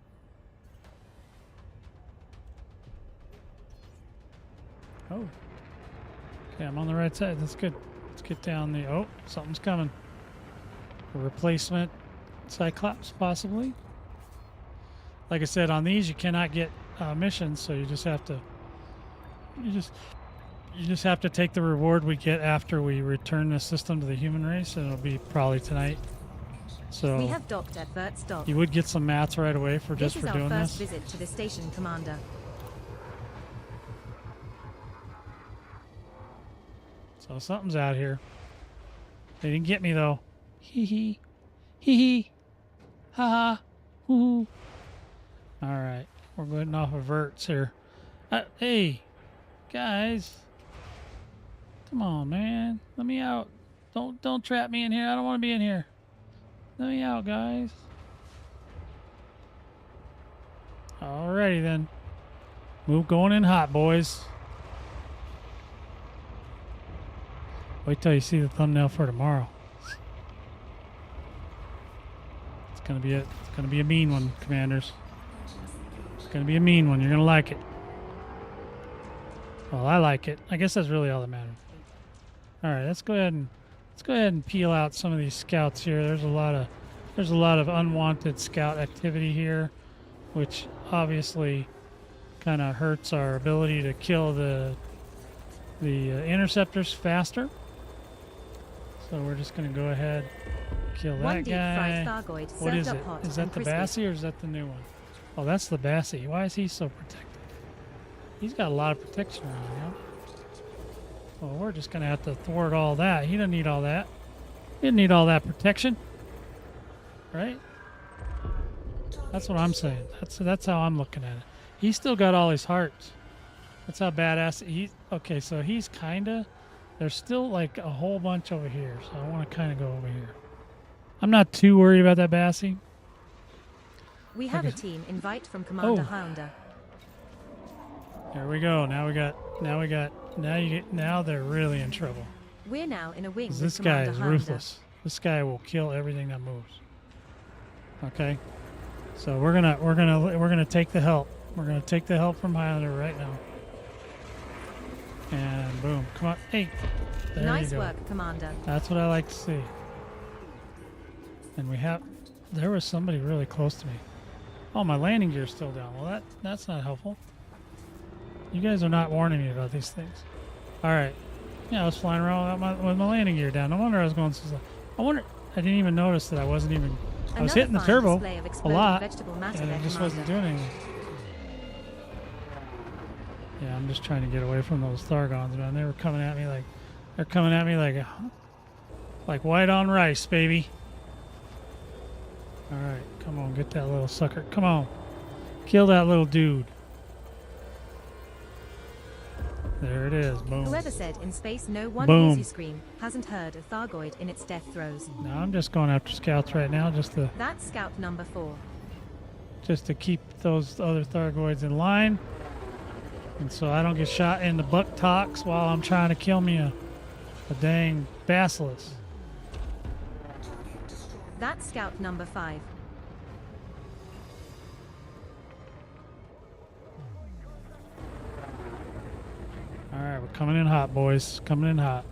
Oh, okay, I'm on the right side. That's good. Let's get down the. Oh, something's coming. A replacement Cyclops, possibly. Like I said, on these you cannot get missions, so you just have to. You just have to take the reward we get after we return the system to the human race, and it'll be probably tonight. So We have docked at Vert's dock. you would get some mats right away for This just is for our doing first this. visit to the station, Commander. So something's out here. They didn't get me though. Hee hee. Hee hee. Ha ha. Hoo hoo. Alright. We're going off of Verts here. Hey, guys. Come on, man. Let me out. Don't trap me in here. I don't want to be in here. Let me out, guys. Alrighty then. Move going in hot, boys. Wait till you see the thumbnail for tomorrow. It's gonna be a mean one, Commanders. It's gonna be a mean one. You're gonna like it. Well, I like it. I guess that's really all that matters. All right, let's go ahead and peel out some of these scouts here. There's a lot of unwanted scout activity here, which obviously kind of hurts our ability to kill the interceptors faster. So we're just going to go ahead and kill that One deep fried guy. Thargoid What served is up it? hot Is that and the crispy. Bassie or is that the new one? Oh, that's the Bassie. Why is he so protected? He's got a lot of protection around him. Well, we're just going to have to thwart all that. He doesn't need all that. He didn't need all that protection. Right? That's what I'm saying. That's how I'm looking at it. He's still got all his hearts. That's how badass he. Okay, so he's kind of. There's still like a whole bunch over here, so I want to kind of go over here. I'm not too worried about that Bassie. We have a Okay. team invite from Commander Oh. Hounder. There we go. Now they're really in trouble. We're now in a wing 'Cause with this guy Commander is Hounder. ruthless. This guy will kill everything that moves. Okay, so we're gonna take the help. We're gonna take the help from Highlander right now. And boom, come on, hey, there Nice you go. work, Commander. That's what I like to see. And there was somebody really close to me. Oh, my landing gear's still down. Well, that's not helpful. You guys are not warning me about these things. All right. Yeah, I was flying around with my landing gear down. No wonder I was going so slow. I didn't even notice that I was Another hitting the fine turbo display of a exploding lot, vegetable matter and there, it just wasn't Commander. doing anything. Yeah, I'm just trying to get away from those Thargons, man. They're coming at me like white on rice, baby. All right, come on, get that little sucker. Come on, kill that little dude. There it is. Boom. Whoever said in space no one Boom. hears you scream hasn't heard of Thargoid in its death throes. Now I'm just going after scouts right now, just That's scout number 4. to keep those other Thargoids in line, and so I don't get shot in the buttocks while I'm trying to kill me a dang basilisk. That's scout number 5. All right, we're coming in hot, boys. Coming in hot.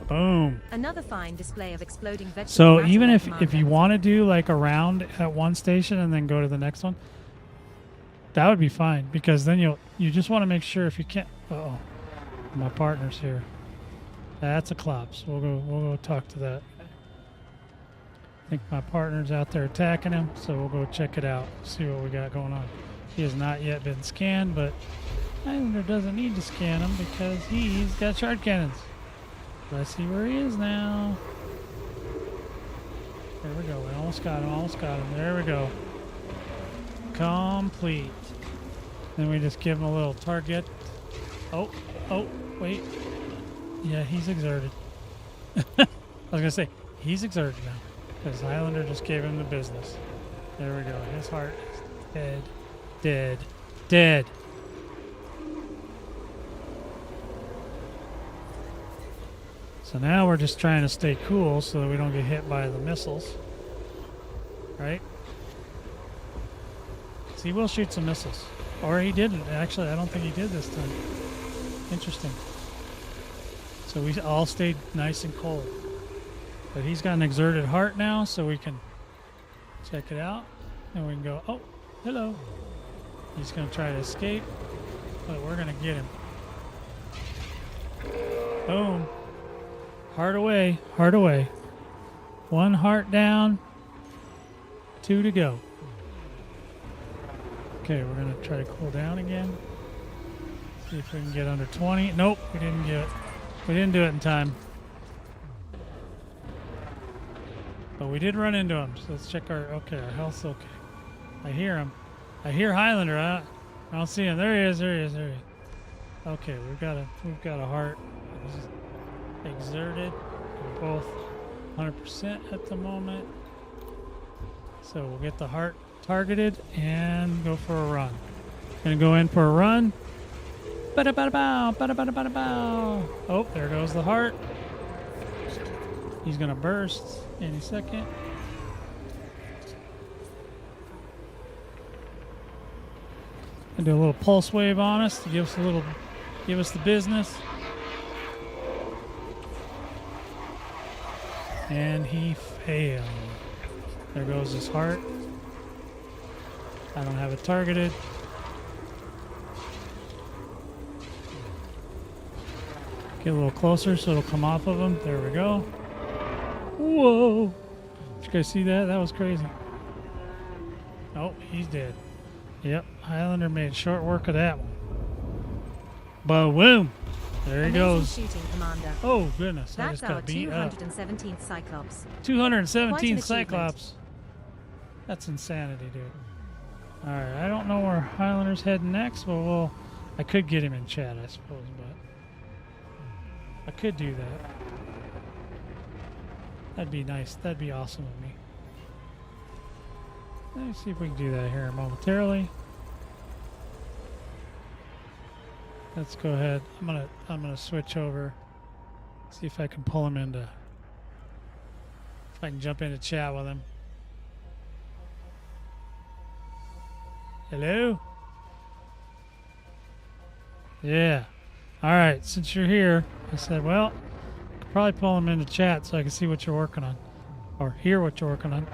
Boom. Another fine display of exploding vegetable So matter even there, if Commander. you want to do like a round at one station and then go to the next one, that would be fine, because then you just want to make sure if you can't. Uh-oh, my partner's here. That's a Klops. We'll go talk to that. I think my partner's out there attacking him, so we'll go check it out. See what we got going on. He has not yet been scanned, but Highlander doesn't need to scan him because he's got shard cannons. Let's see where he is now. There we go. We almost got him. There we go. Complete. Then we just give him a little target. Oh, wait. Yeah, he's exerted. I was going to say, he's exerted now, because Highlander just gave him the business. There we go. His heart is dead. So now we're just trying to stay cool so that we don't get hit by the missiles. Right? So he will shoot some missiles. Or he didn't. Actually, I don't think he did this time. Interesting. So we all stayed nice and cold. But he's got an exerted heart now, so we can check it out. And we can go, oh, hello. He's going to try to escape, but we're going to get him. Boom. Heart away. Heart away. 1 heart down. 2 to go. Okay, we're going to try to cool down again. See if we can get under 20. Nope, we didn't get it. We didn't do it in time. But we did run into him, so let's check our... Okay, our health's okay. I hear him. I hear Highlander. I don't see him. There he is. There he is. There he is. Okay, we've got a heart. Exerted. We're both 100% at the moment. So we'll get the heart targeted and go for a run. Gonna go in for a run. Ba-da-ba-da-bow, ba-da-ba-da-ba-da-bow. Oh, there goes the heart. He's gonna burst any second. And do a little pulse wave on us to give us the business. And he failed. There goes his heart. I don't have it targeted. Get a little closer so it'll come off of him. There we go. Whoa! Did you guys see that? That was crazy. Oh, he's dead. Yep, Highlander made short work of that one. Boom! There he goes. Shooting, Commander. Oh goodness! I That's just got our beat up. 217th Cyclops. 217 Cyclops. That's insanity, dude. All right, I don't know where Highlander's heading next, but I could get him in chat, I suppose, but I could do that. That'd be nice. That'd be awesome of me. Let me see if we can do that here momentarily. Let's go ahead. I'm gonna switch over. See if I can pull him into. If I can jump into chat with him. Hello? Yeah. All right. Since you're here, I said, well, I could probably pull him into chat so I can see what you're working on, or hear what you're working on.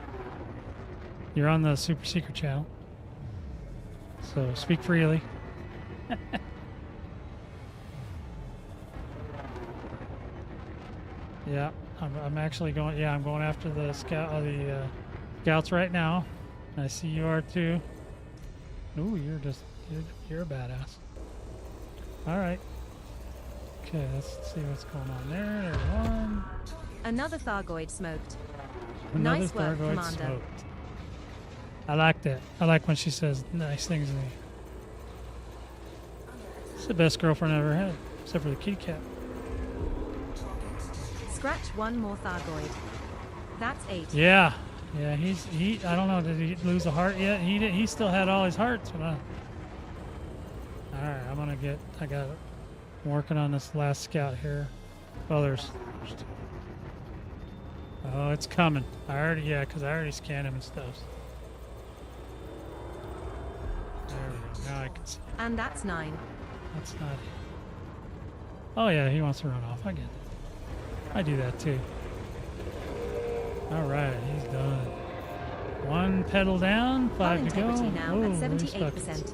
You're on the super secret channel, so speak freely. Yeah, I'm actually going. Yeah, I'm going after the scouts right now. I see you are too. Ooh, you're a badass. All right. Okay, let's see what's going on there. There's one. Another Thargoid smoked. Another Nice work, Thargoid Commander. smoked. I like that. I like when she says nice things to me. It's the best girlfriend I ever had, except for the kitty cat. Scratch one more Thargoid. That's 8. Yeah, yeah. He. I don't know. Did he lose a heart yet? He still had all his hearts. All right, I'm working on this last scout here. Oh, there's oh, it's coming. Because I already scanned him and stuff. There we go. Now I can see. And that's 9. That's not it. Oh yeah, he wants to run off. I get it. I do that too. All right, he's done. 1 pedal down, 5 to go. Integrity now at Ooh, 78%.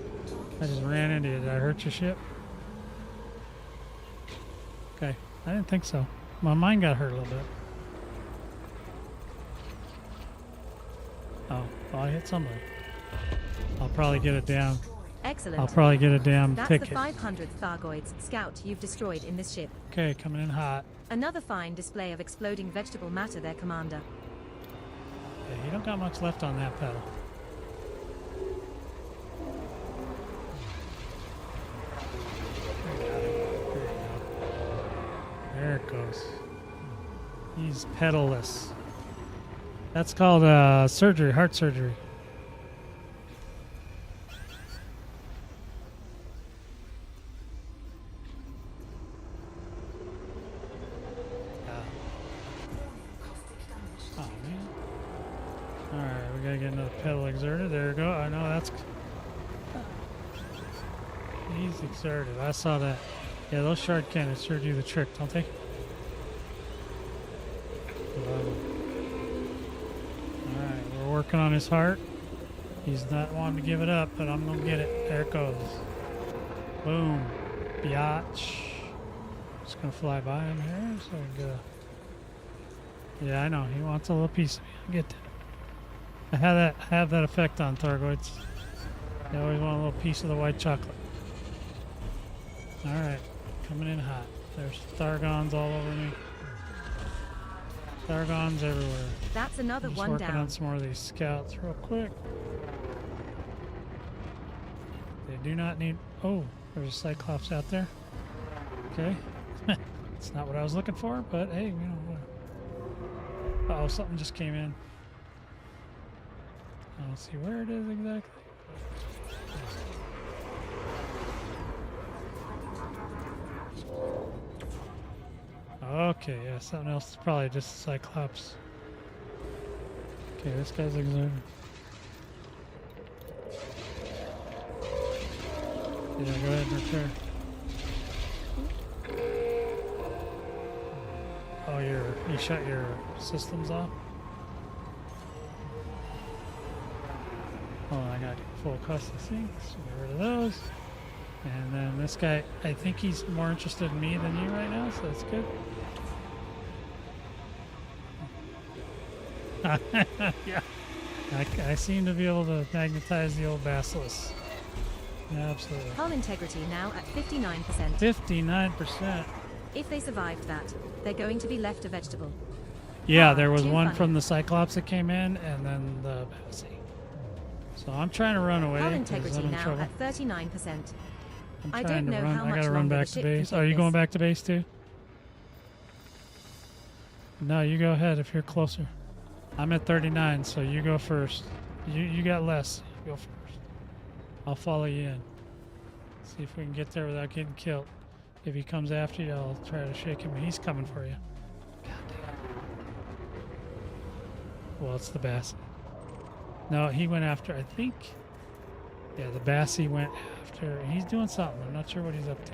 I just ran into you. Did I hurt your ship? Okay, I didn't think so. My mind got hurt a little bit. Oh, well, I hit somebody. I'll probably get it down. Excellent. I'll probably get a damn That's ticket. the 500th Thargoids scout you've destroyed in this ship. Okay, coming in hot. Another fine display of exploding vegetable matter there, Commander. Yeah, you don't got much left on that pedal. There it goes. He's pedalless. That's called surgery, heart surgery. Oh man. Alright, we gotta get another pedal exerted. There we go. I know that's. He's exerted. I saw that. Yeah, those shard cannons sure do the trick, don't they? Alright, we're working on his heart. He's not wanting to give it up, but I'm gonna get it. There it goes. Boom. Biatch. Just gonna fly by him here so we can get Yeah, I know. He wants a little piece of me. I get that. I have that effect on Thargoids. They always want a little piece of the white chocolate. Alright, coming in hot. There's Thargons all over me. Thargons everywhere. That's another I'm just one working down. on some more of these scouts real quick. They do not need... Oh, there's a Cyclops out there. Okay. It's not what I was looking for, but hey, you know, whatever. Uh-oh, something just came in. I don't see where it is exactly. Okay, yeah, something else is probably just a Cyclops. Okay, this guy's exerting. Yeah, go ahead and repair. Oh, you shut your systems off? Oh, I got full custom sinks. Get rid of those. And then this guy, I think he's more interested in me than you right now, so that's good. Yeah. I seem to be able to magnetize the old Basilisk. Yeah, absolutely. Hull integrity now at 59%. 59%. If they survived that, they're going to be left a vegetable. Yeah, Ah, there was too one funny. from the Cyclops that came in, and then the Bassy. So I'm trying to run away. Hull 'cause integrity I'm in now trouble. at 39%. I'm I trying don't to know run. how I much gotta run longer back the to ship can base. take Are you going this. back to base too? No, you go ahead if you're closer. I'm at 39, so you go first. You got less. You go first. I'll follow you in. See if we can get there without getting killed. If he comes after you, I'll try to shake him. He's coming for you. God damn. Well, it's the Bassy. No, he went after, I think. Yeah, the Bassy went after. He's doing something. I'm not sure what he's up to.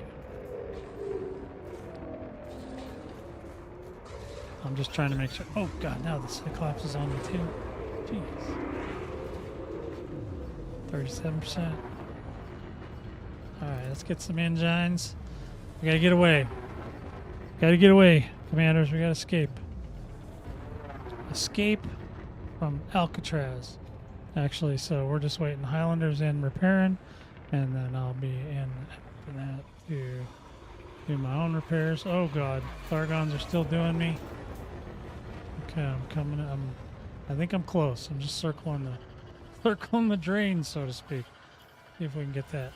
I'm just trying to make sure. Oh, God, now the Cyclops is on me, too. Jeez. 37%. Alright, let's get some engines. We gotta get away. Gotta get away, commanders. We gotta escape. Escape from Alcatraz. Actually, so we're just waiting. Highlanders in repairing, and then I'll be in after that to do my own repairs. Oh God, Thargons are still doing me. Okay, I'm coming. I think I'm close. I'm just circling the drain, so to speak. See if we can get that.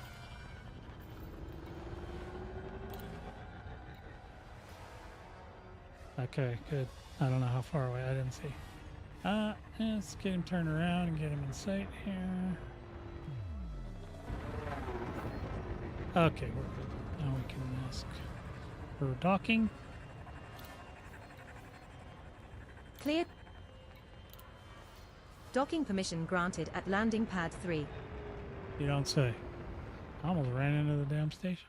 Okay, good. I don't know how far away. I didn't see. Let's get him turned around and get him in sight here. Okay, we're good. Now we can ask for docking. Clear. Docking permission granted at landing pad 3. You don't say. I almost ran into the damn station.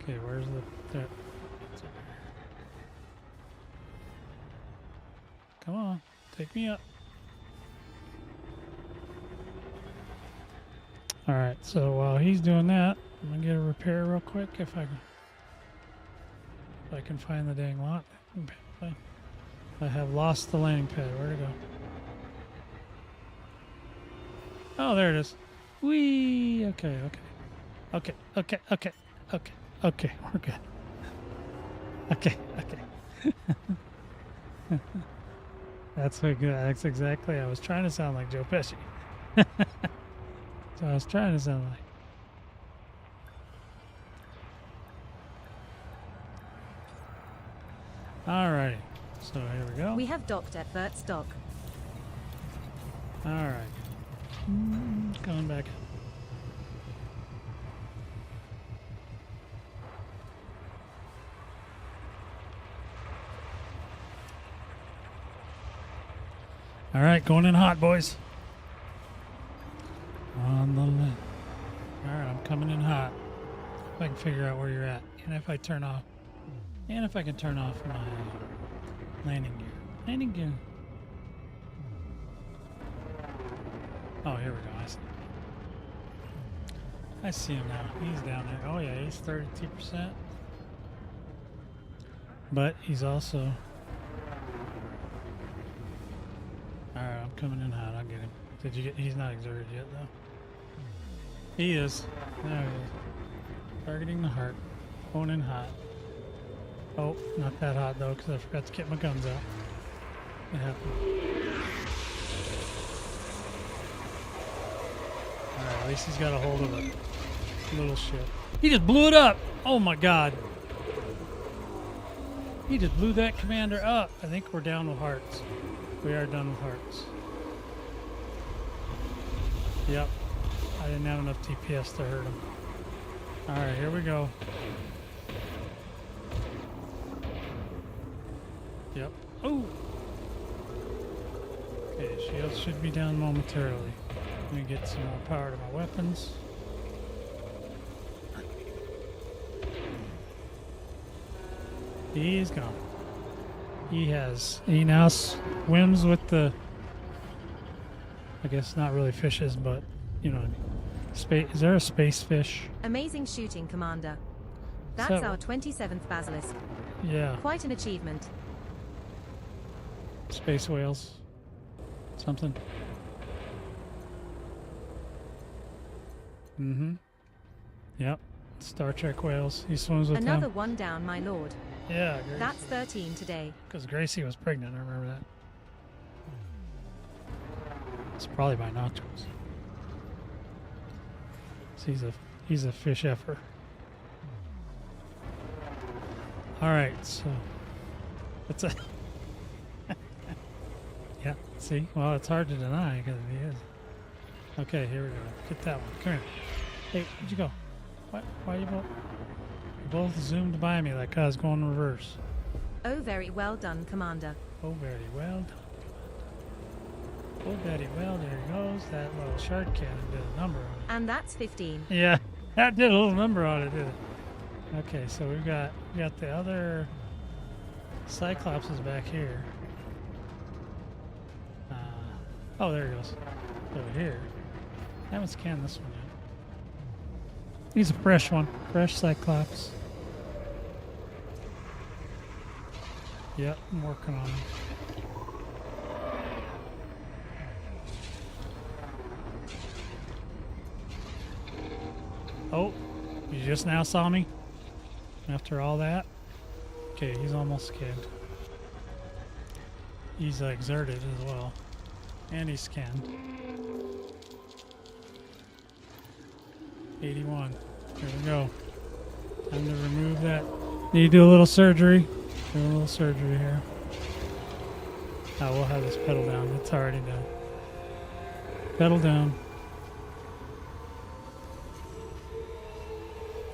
Okay, where's that? Come on, take me up. Alright, so while he's doing that, I'm gonna get a repair real quick if I can find the dang lot. I have lost the landing pad. Where'd it go? Oh, there it is. Whee! Okay. Okay, we're good. Okay. That's exactly. I was trying to sound like Joe Pesci. So I was trying to sound like. Alrighty. So here we go. We have docked at Vert's dock. Alright. Coming back. Alright, going in hot, boys. On the left. Alright, I'm coming in hot. If I can figure out where you're at. And if I turn off. And if I can turn off my landing gear. Landing gear. Oh, here we go. I see him now. He's down there. Oh, yeah, he's 32%. But he's also... Alright, I'm coming in hot. I'll get him. Did you get... He's not exerted yet, though. He is. There he is. Targeting the heart. Going in hot. Oh, not that hot, though, because I forgot to get my guns out. It happened. Alright, at least he's got a hold of it. Little shit. He just blew it up! Oh my god. He just blew that commander up. I think we're down with hearts. We are done with hearts. Yep. I didn't have enough DPS to hurt him. Alright, here we go. Yep. Oh! Okay, shields should be down momentarily. Let me get some more power to my weapons. He's gone. He now swims with the, I guess not really fishes, but you know what I mean. Is there a space fish? Amazing shooting, Commander. That's So- our 27th Basilisk. Yeah, Quite an achievement. space whales. Something. Mm-hmm. Yep. Star Trek whales. He swims with Another them. one down, my lord. Yeah, Gracie. That's 13 today. Because Gracie was pregnant, I remember that. It's probably binoculars. So he's a fish effer. Alright, so it's a yeah, see? Well, it's hard to deny because he is. Okay, here we go. Get that one. Come here. Hey, where'd you go? Why you both? You both zoomed by me like I was going reverse. Oh, very well done, Commander. Oh, very well done. Oh, very well. There he goes. That little shark cannon did a number on it. And that's 15. Yeah, that did a little number on it, did it? Okay, so we got the other Cyclopses back here. Oh, there he goes. Over here. I haven't scanned this one yet. He's a fresh one. Fresh Cyclops. Yep, I'm working on him. Oh, you just now saw me? After all that? Okay, he's almost scanned. He's exerted as well. And he's scanned. 81. Here we go. Time to remove that. Need to do a little surgery. Do a little surgery here. Oh, we'll have this pedal down. It's already done. Pedal down.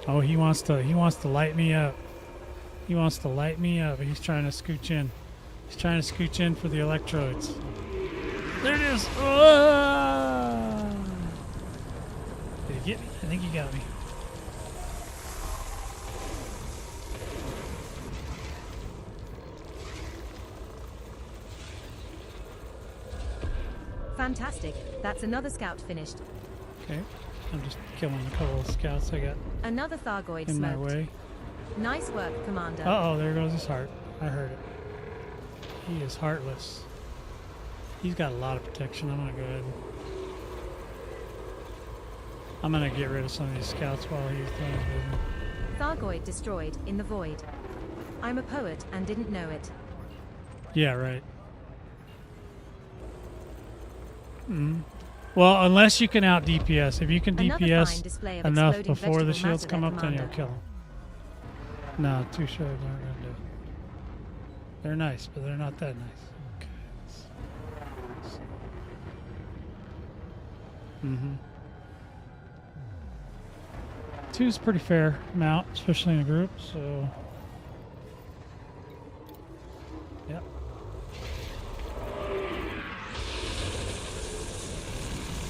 Oh, he wants to light me up. He wants to light me up. He's trying to scooch in. He's trying to scooch in for the electrodes. There it is. Oh! Did he get me? I think he got me. Fantastic. That's another scout finished. Okay. I'm just killing a couple of scouts I got Another Thargoid in my smoked. way. Nice work, Commander. Uh-oh, there goes his heart. I heard it. He is heartless. He's got a lot of protection. I'm going to go ahead and... I'm going to get rid of some of these scouts while he's doing his business. Thargoid destroyed in the void. I'm a poet and didn't know it. Yeah, right. Well, unless you can out DPS. If you can Another fine DPS display of enough exploding before the vegetable shields matter come there, up, then you'll Commander. kill them. No, 2 shields aren't going to do it. They're nice, but they're not that nice. Okay. Mm-hmm. 2's pretty fair amount, especially in a group, so... Yep.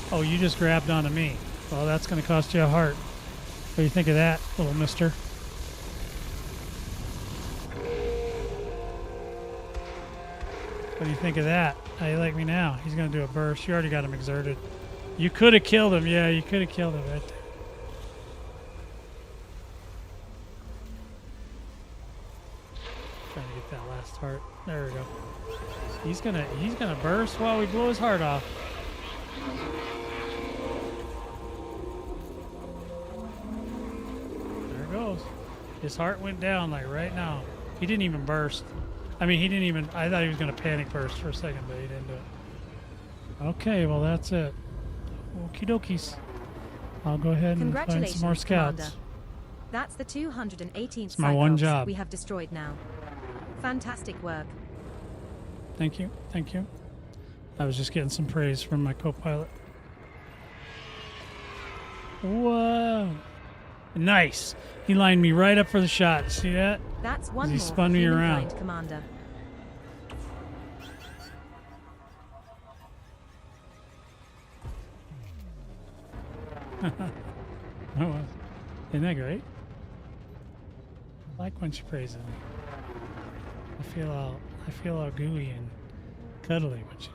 Oh, you just grabbed onto me. Well, that's going to cost you a heart. What do you think of that, little mister? What do you think of that? How you like me now? He's going to do a burst. You already got him exerted. You could have killed him. Yeah, you could have killed him right there. Trying last heart. There we go. He's gonna burst while we blow his heart off. There it goes. His heart went down like right now. He didn't even burst. I mean, he didn't even. I thought he was gonna panic burst for a second, but he didn't do it. Okay, well that's it. Okie dokies. I'll go ahead and find some more scouts. Commander. That's the 218th It's my one Cyclops job. we have destroyed now. Fantastic work. Thank you. Thank you. I was just getting some praise from my co-pilot. Whoa. Nice. He lined me right up for the shot. See that? That's one He more spun me around. humankind, Commander. Oh, isn't that great? I like when she praises me. I feel all gooey and cuddly when she.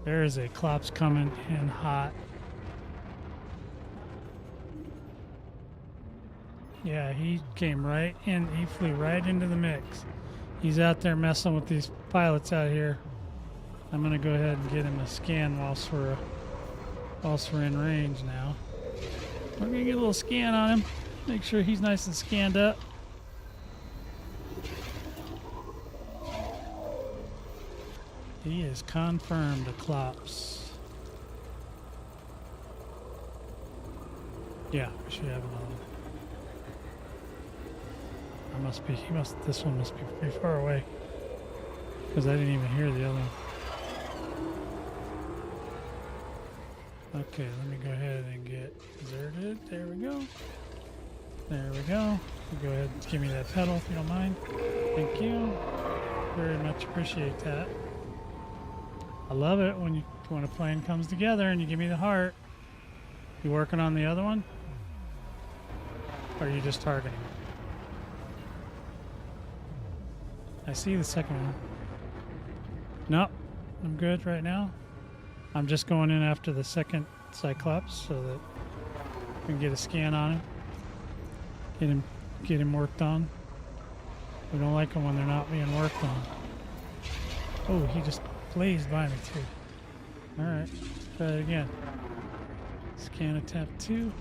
There is a Klops coming in hot. Yeah, he came right in. He flew right into the mix. He's out there messing with these pilots out here. I'm gonna go ahead and get him a scan whilst we're in range now. We're gonna get a little scan on him. Make sure he's nice and scanned up. He is confirmed a Klops. Yeah, we should have another one. This one must be pretty far away. Because I didn't even hear the other one. Okay, let me go ahead and get deserted. There we go. There we go. Go ahead and give me that pedal if you don't mind. Thank you. Very much appreciate that. I love it when a plane comes together and you give me the heart. You working on the other one? Or are you just targeting? I see the second one. Nope, I'm good right now. I'm just going in after the second Cyclops so that we can get a scan on him. Get him worked on. We don't like them when they're not being worked on. Oh, he just blazed by me too. Alright, try it again. Scan attempt 2.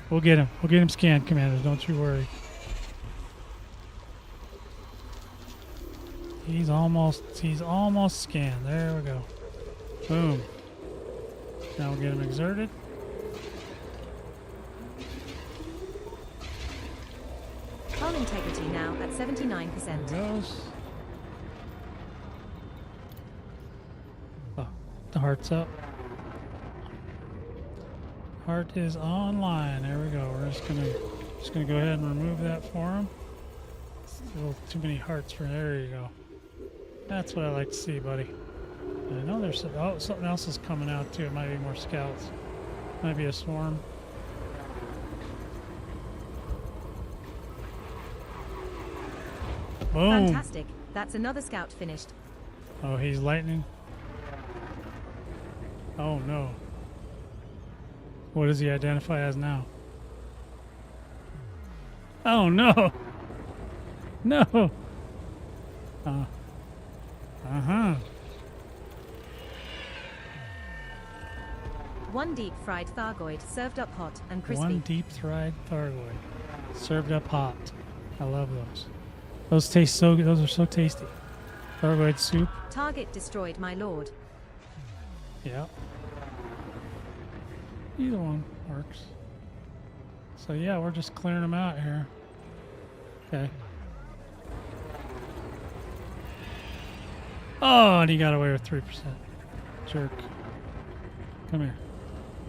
We'll get him. We'll get him scanned, Commander. Don't you worry. He's almost scanned. There we go. Boom. Now we'll get him exerted. Hull integrity now at 79%. There it goes. Oh, the heart's up. Heart is online. There we go. We're just gonna go ahead and remove that for him. It's a little too many hearts for there you go. That's what I like to see, buddy. I know there's something else is coming out too. It might be more scouts. Might be a swarm. Boom. Fantastic. That's another scout finished. Oh, he's lightning. Oh no. What does he identify as now? Oh no. No. Uh-huh. One deep-fried Thargoid served up hot and crispy. One deep-fried Thargoid served up hot. I love those. Those taste so good. Those are so tasty. Thargoid soup. Target destroyed, my lord. Yeah. Either one works. So yeah, we're just clearing them out here. Okay. Oh, and he got away with 3%. Jerk. Come here.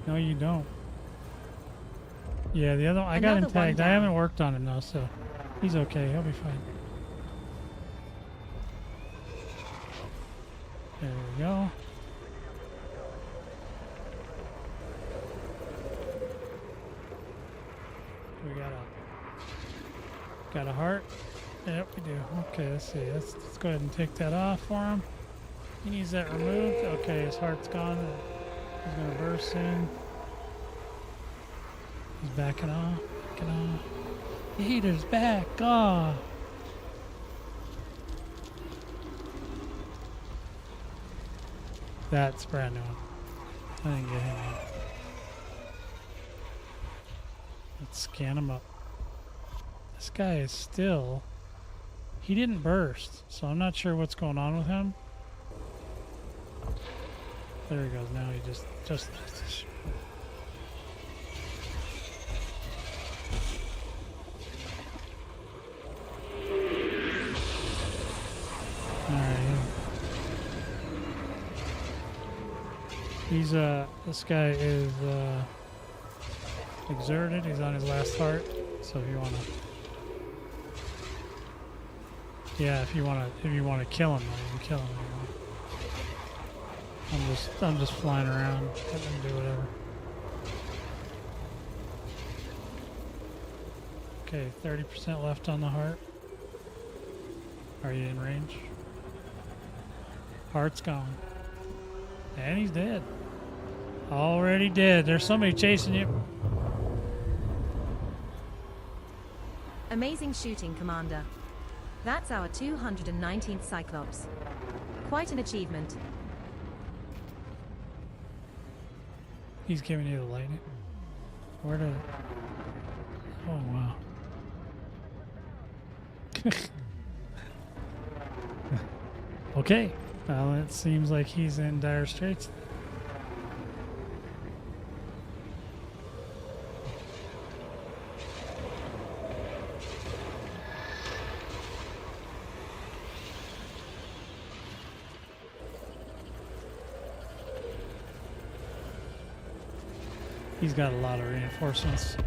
No, you don't. Yeah, the other one, I got him Another one tagged. I down. haven't worked on him though, so he's okay. He'll be fine. There we go. We got a heart. Yep, we do. Okay, let's see. Let's go ahead and take that off for him. He needs that removed. Okay, his heart's gone. He's gonna burst in. He's backing off. Backing off. The heater's back. Ah. That's a brand new one. I didn't get him yet. Let's scan him up. This guy is still... He didn't burst, so I'm not sure what's going on with him. There he goes. Now he just Alright. He's this guy is exerted. He's on his last heart. So if you wanna if you wanna kill him, you can kill him. I'm just flying around, letting him do whatever. Okay, 30% left on the heart. Are you in range? Heart's gone. And he's dead. Already dead. There's somebody chasing you. Amazing shooting, Commander. That's our 219th Cyclops. Quite an achievement. He's giving you the lightning. Where did... Oh, wow. Okay. Well, it seems like he's in dire straits. He's got a lot of reinforcements.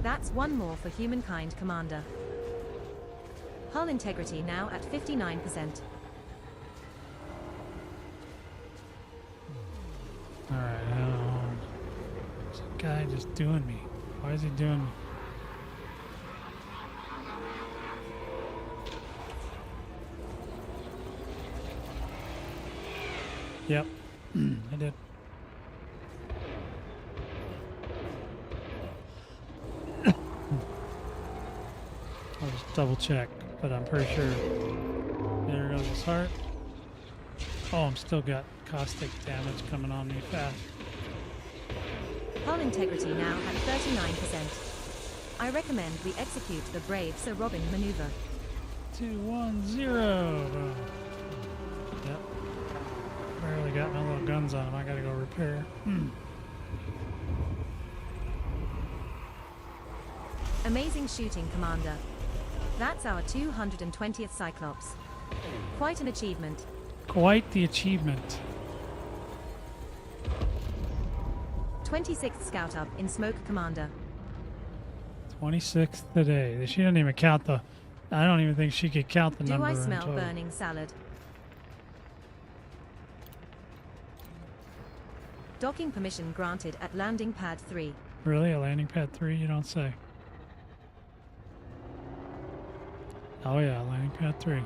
That's one more for humankind, Commander. Hull integrity now at 59%. Alright, there's a guy just doing me. Why is he doing me? Yep, I did. I'll just double check, but I'm pretty sure. There goes his heart. Oh, I'm still got caustic damage coming on me fast. Hull integrity now at 39%. I recommend we execute the brave Sir Robin maneuver. 2-1-0. Yep. Barely got my little guns on him. I gotta go repair. Amazing shooting, Commander. That's our 220th Cyclops. Quite an achievement. Quite the achievement. 26th Scout up in smoke, Commander. 26th today. She doesn't even count the... I don't even think she could count the Do number. I in smell total. burning salad? Docking permission granted at landing pad 3. Really? A landing pad 3? You don't say. Oh yeah, landing pad 3.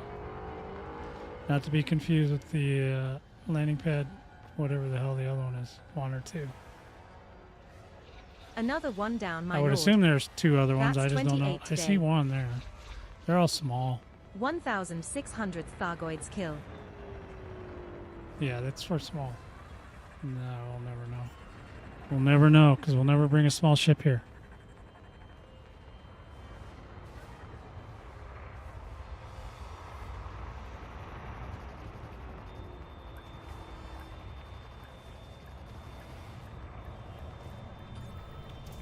Not to be confused with the landing pad, whatever the hell the other one is. 1 or 2. Another one down, my I would lord. assume there's 2 other ones. That's I just don't know. 28 I today. see 1 there. They're all small. 1,600th Thargoids kill. Yeah, that's for small. No, we'll never know. We'll never know, because we'll never bring a small ship here.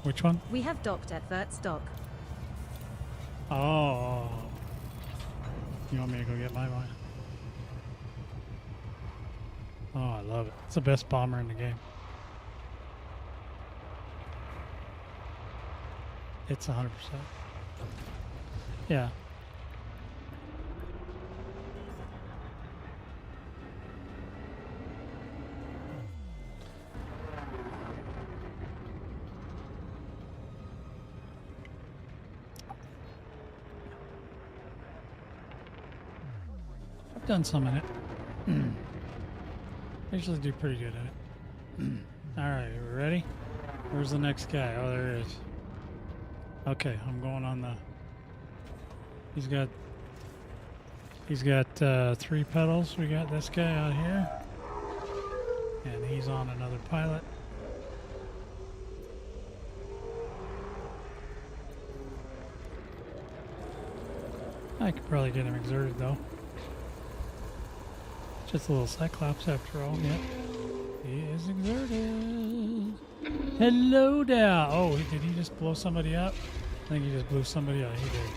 Which one? We have docked at Vert's dock. Oh. You want me to go get my mine? Oh, I love it. It's the best bomber in the game. It's 100%. Yeah. I've done some in it. I usually do pretty good at it. Alright, we ready? Where's the next guy? Oh, there he is. Okay, I'm going on the... He's got 3 pedals. We got this guy out here. And he's on another pilot. I could probably get him exerted though. Just a little Cyclops after all. Yep. He is exerted. Hello there. Oh, did he just blow somebody up? I think he just blew somebody up. He did.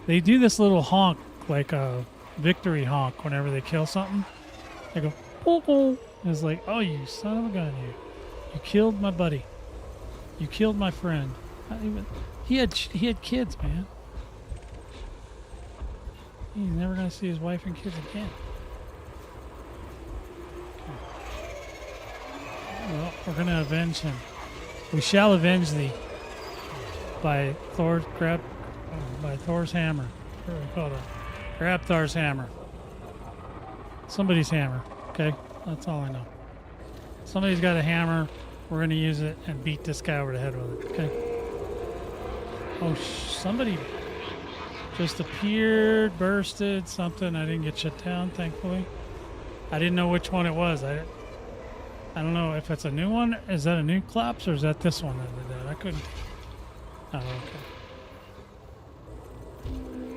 They do this little honk, like a victory honk, whenever they kill something. They go, oh, oh. It's like, oh, you son of a gun, you. You killed my buddy. You killed my friend. Not even, he had kids, man. He's never gonna see his wife and kids again. Well, we're gonna avenge him. We shall avenge thee by Thor's hammer. What do we call it? Grab Thor's hammer. Somebody's hammer. Okay, that's all I know. Somebody's got a hammer. We're gonna use it and beat this guy over the head with it. Okay. Oh, somebody just appeared, bursted, something. I didn't get shut down, thankfully. I didn't know which one it was. I don't know if it's a new one. Is that a new collapse or is that this one that did that? I couldn't. Oh, okay.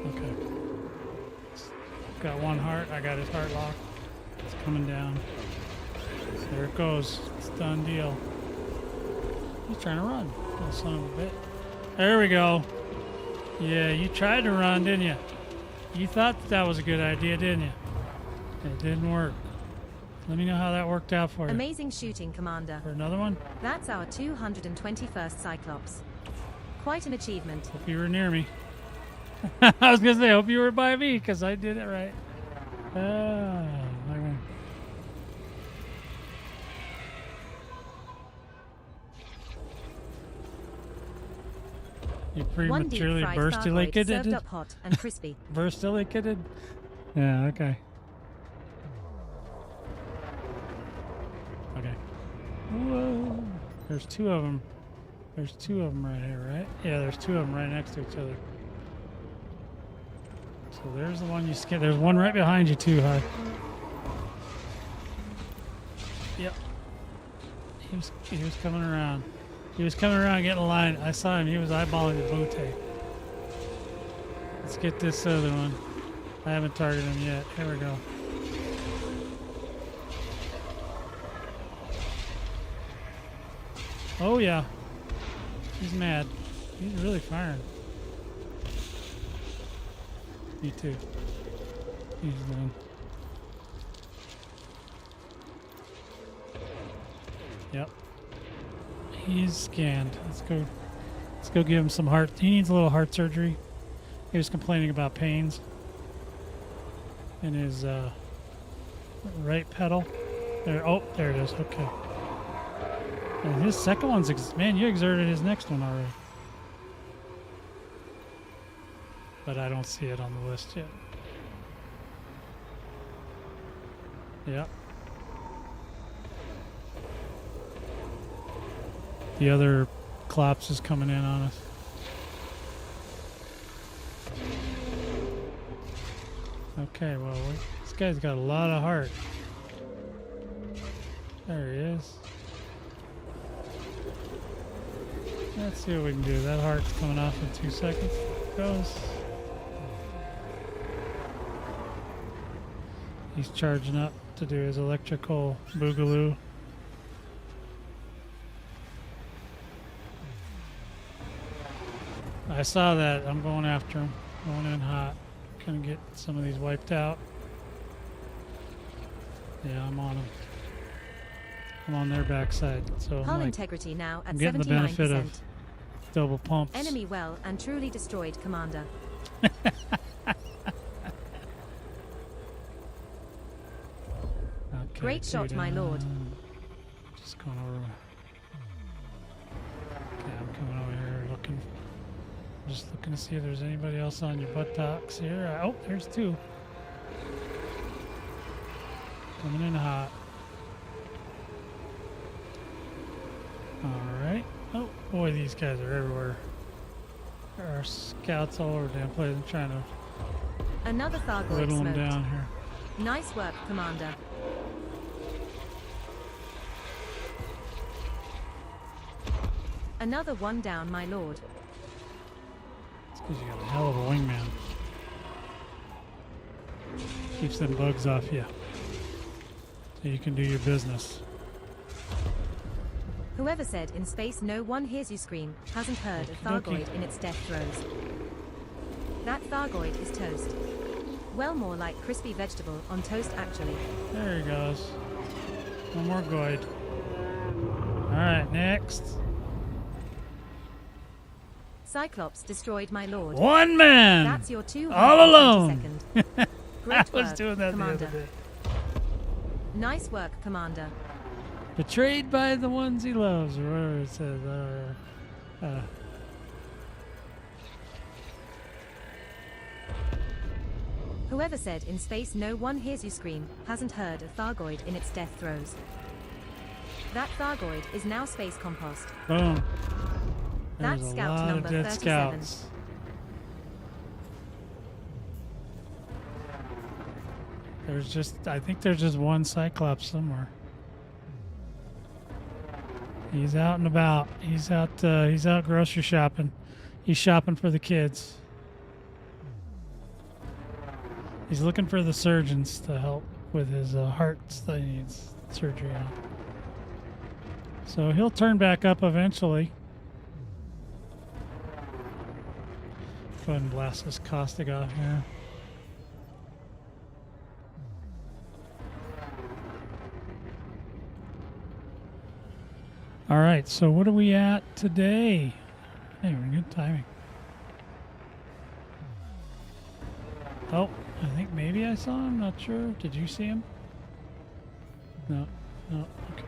Okay. Got one heart. I got his heart locked. It's coming down. There it goes. It's a done deal. He's trying to run. Little son of a bit. There we go. Yeah, you tried to run, didn't you? You thought that was a good idea, didn't you? It didn't work. Let me know how that worked out for you. Amazing shooting, Commander. For another one? That's our 221st Cyclops. Quite an achievement. Hope you were near me. I was going to say, hope you were by me, because I did it right. You prematurely burstilated? Served up hot and crispy. Burstilated? Yeah, okay. Okay. Whoa. There's two of them. There's two of them right here, right? Yeah, there's two of them right next to each other. So there's the one you skipped. There's one right behind you too, Hi. Yep. He was coming around. He was coming around getting a line. I saw him. He was eyeballing the blue tape. Let's get this other one. I haven't targeted him yet. Here we go. Oh, yeah. He's mad. He's really firing. Me too. He's the one. Yep. He's scanned. Let's go give him some heart. He needs a little heart surgery. He was complaining about pains in his right pedal. There. Oh, there it is. Okay. And his second one's man. You exerted his next one already, but I don't see it on the list yet. Yep. The other collapse is coming in on us. Okay, well, this guy's got a lot of heart. There he is. Let's see what we can do. That heart's coming off in 2 seconds. There it goes. He's charging up to do his electrical boogaloo. I saw that. I'm going after him. Going in hot. Gonna get some of these wiped out. Yeah, I'm on them. I'm on their backside. So Hull integrity now at 79%. Getting the benefit of double pumps. Enemy well and truly destroyed, Commander. Okay, Great shot, my lord. Just going over. Okay, I'm coming over here looking. Just looking to see if there's anybody else on your buttocks here. Oh, there's two. Coming in hot. Alright. Oh, boy, these guys are everywhere. There are scouts all over the damn place. I'm trying to Another Thargoid whittle them smoked. down here. Nice work, Commander. Another one down, my lord. It's because you got a hell of a wingman. Keeps them bugs off you. So you can do your business. Whoever said in space no one hears you scream hasn't heard a Thargoid in its death throes. That Thargoid is toast. Well, more like crispy vegetable on toast, actually. There he goes. One more Goid. Alright, next. Cyclops destroyed my lord. One man! That's your 2 all alone! Great I was work, doing that Commander. the other day. Nice work, Commander. Betrayed by the ones he loves, or whatever it says. Whoever said in space no one hears you scream hasn't heard a Thargoid in its death throes. That Thargoid is now space compost. Boom. That's There's a scout lot number of dead 37. scouts. I think there's just one Cyclops somewhere. He's out and about. He's out grocery shopping. He's shopping for the kids. He's looking for the surgeons to help with his heart that he needs surgery on. So he'll turn back up eventually. Go ahead and blast this caustic off here. All right, so what are we at today? Hey, we're in good timing. Oh, I think maybe I saw him. Not sure. Did you see him? No. No. Okay.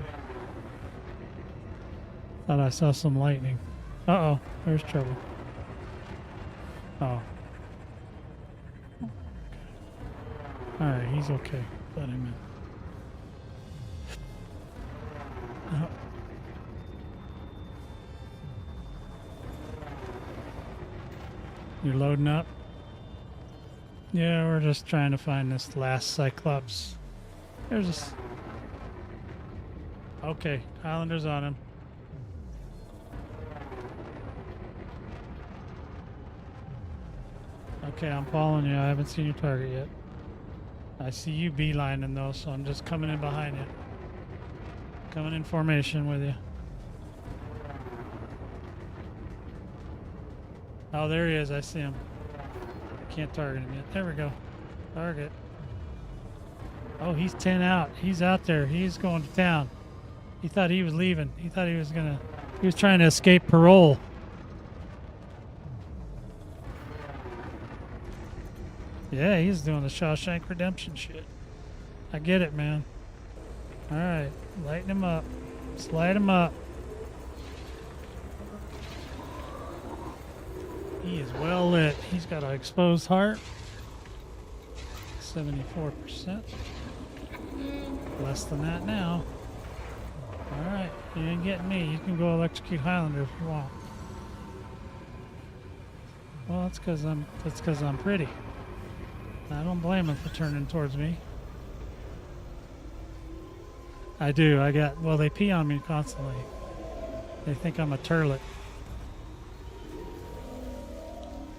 Thought I saw some lightning. Uh-oh. There's trouble. Oh. Okay. All right. He's okay. Let him in. Oh. You're loading up? Yeah, we're just trying to find this last Cyclops. There's this. Okay, Highlander's on him. Okay, I'm following you. I haven't seen your target yet. I see you beelining though, so I'm just coming in behind you. Coming in formation with you. Oh, there he is. I see him. Can't target him yet. There we go. Target. Oh, he's 10 out. He's out there. He's going to town. He thought he was leaving. He thought he was trying to escape parole. Yeah, he's doing the Shawshank Redemption shit. I get it, man. All right. Lighten him up. Slide him up. He is well lit. He's got an exposed heart. 74%. Less than that now. Alright, you ain't getting me. You can go electrocute Highlander if you want. Well, that's because I'm pretty. I don't blame him for turning towards me. I do. Well, they pee on me constantly. They think I'm a turlet.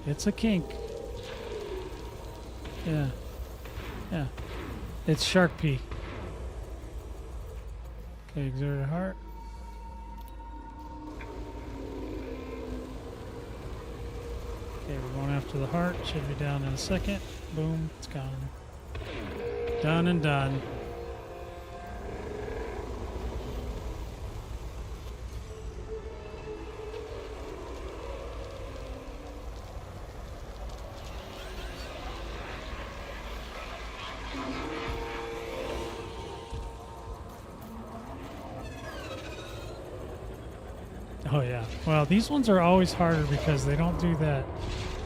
It's a kink. Yeah. Yeah. It's shark pee. Okay, exerted heart. Okay, we're going after the heart. Should be down in a second. Boom, it's gone. Done and done. Oh yeah. Well, these ones are always harder because they don't do that.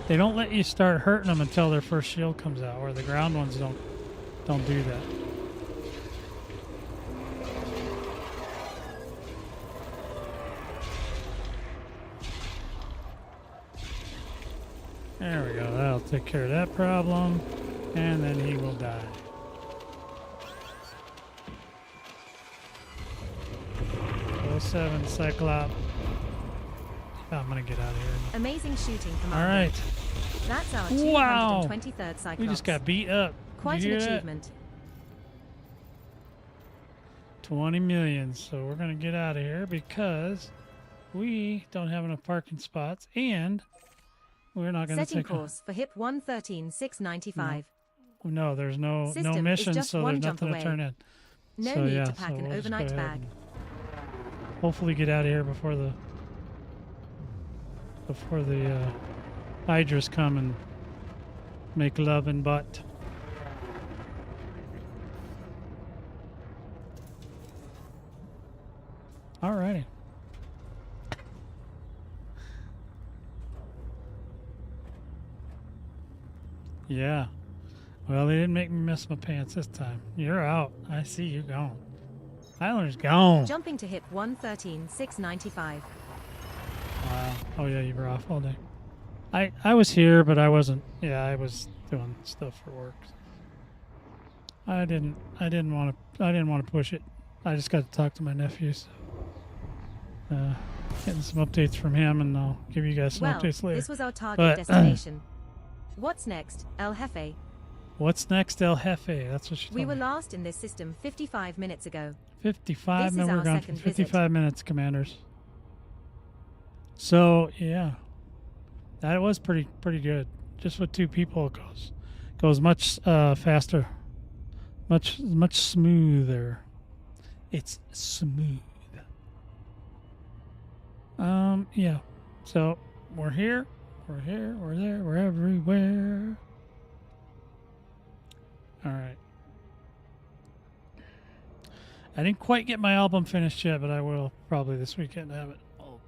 They don't let you start hurting them until their first shield comes out, or the ground ones don't do that. There we go. That'll take care of that problem, and then he will die. Go 7 Cyclops. I'm gonna get out of here. Amazing shooting, All Commander. right. That's our Wow. 223rd Cyclops. We just got beat up. Quite Did you an hear that? achievement. 20 million. So we're gonna get out of here because we don't have enough parking spots, and we're not gonna Setting take course for HIP 113-695. No, there's no System is missions, just so one there's jump nothing away. to turn in. No So, need yeah, to pack so an we'll just go overnight ahead bag. and hopefully get out of here before the hydras come and make love and butt. Alrighty. Yeah. Well, they didn't make me mess my pants this time. You're out. I see you gone. Tyler's gone. Jumping to HIP 113-695. Wow. Oh yeah, you were off all day. I was here, but I wasn't. Yeah, I was doing stuff for work. I didn't want to push it. I just got to talk to my nephew. So, getting some updates from him, and I'll give you guys some Well, updates later. this was our target But, destination. What's next, El Jefe? What's next, El Jefe? That's what she told We were me. last in this system 55 minutes ago. 55, This is and we're our gone for second 55 visit. minutes, commanders. So yeah, that was pretty good. Just with 2 people, it goes much faster, much smoother. It's smooth. Yeah. So we're here, we're there, we're everywhere. All right. I didn't quite get my album finished yet, but I will probably this weekend have it all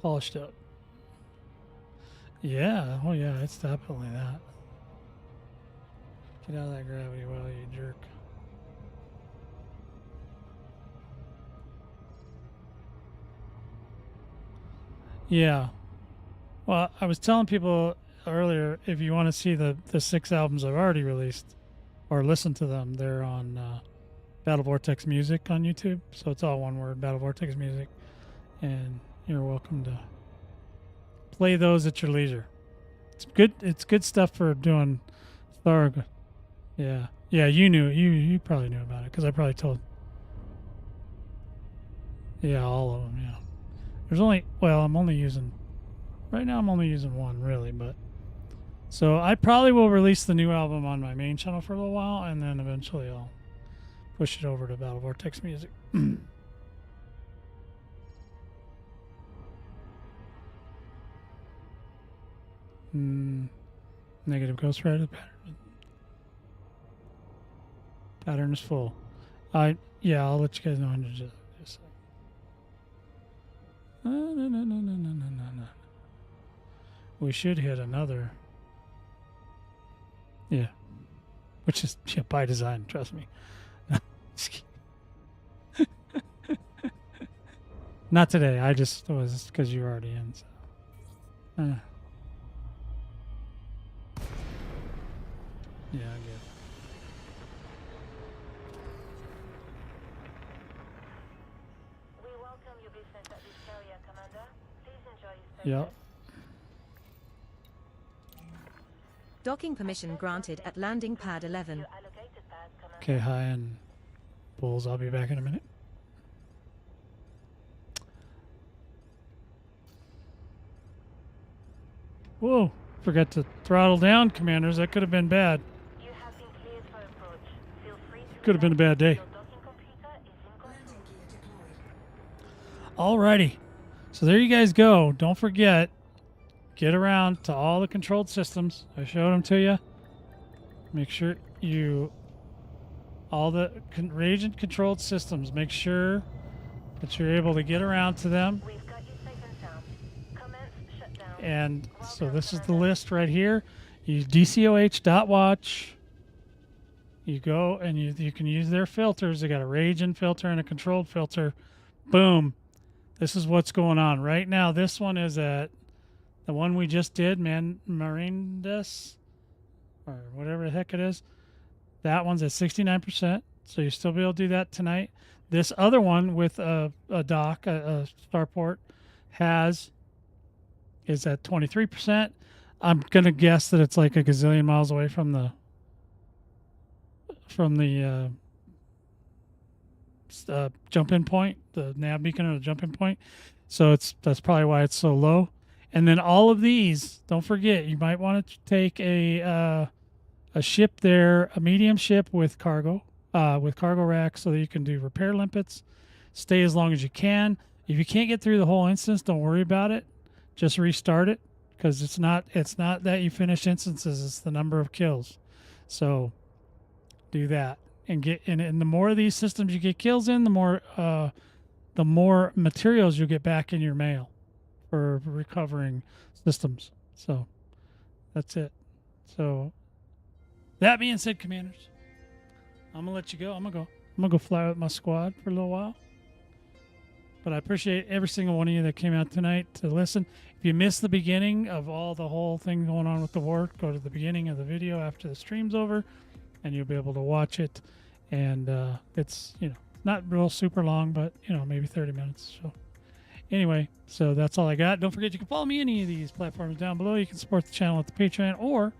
polished up. Yeah, oh yeah, it's definitely that. Get out of that gravity well, you jerk. Yeah. Well, I was telling people earlier, if you want to see the 6 albums I've already released, or listen to them, they're on Battle Vortex Music on YouTube. So it's all one word, Battle Vortex Music. And you're welcome to play those at your leisure. It's good stuff for doing Thargoid. Yeah. Yeah, you probably knew about it, because I probably told. Yeah, all of them, yeah. There's only, well, right now I'm only using one, really, but. So I probably will release the new album on my main channel for a little while, and then eventually I'll push it over to Battle Vortex Music. Negative Ghost Rider pattern. Pattern is full. Yeah, I'll let you guys know in just a second. No. We should hit another. Yeah. Which is by design, trust me. Not today. I just was because you're already in. So. Yeah, I get it. We welcome your business at this area, Commander. Please enjoy your stay. Yep. Docking permission granted at landing pad 11. Your allocated pad, Commander. Okay, hi, and Bulls. I'll be back in a minute. Whoa, forgot to throttle down, commanders. That could have been bad. You have been cleared for approach. Feel free to Could have been a bad day. Your docking computer is in control. Alrighty. So there you guys go. Don't forget, get around to all the controlled systems. I showed them to you. Make sure all the Raijin controlled systems, make sure that you're able to get around to them. We've got you safe and sound. Commence shutdown. And so this is the list right here. You DCOH.watch. You go and you can use their filters. They got a Raijin filter and a controlled filter. Boom. This is what's going on right now. This one is at the one we just did, Marindas, or whatever the heck it is. That one's at 69%. So you'll still be able to do that tonight. This other one with a dock, a starport, has is at 23%. I'm gonna guess that it's like a gazillion miles away from the jump-in point, the nav beacon or the jump-in point. So that's probably why it's so low. And then all of these, don't forget, you might want to take a ship there, a medium ship with cargo racks, so that you can do repair limpets. Stay as long as you can. If you can't get through the whole instance, don't worry about it. Just restart it, because it's not that you finish instances, it's the number of kills. So do that, and the more of these systems you get kills in, the more materials you'll get back in your mail for recovering systems. So that's it. So that being said, commanders, I'm gonna let you go. I'm gonna go fly with my squad for a little while. But I appreciate every single one of you that came out tonight to listen. If you missed the beginning of the whole thing going on with the war, go to the beginning of the video after the stream's over, and you'll be able to watch it. And it's, not real super long, but, maybe 30 minutes. So anyway, so that's all I got. Don't forget, you can follow me on any of these platforms down below. You can support the channel at the Patreon, or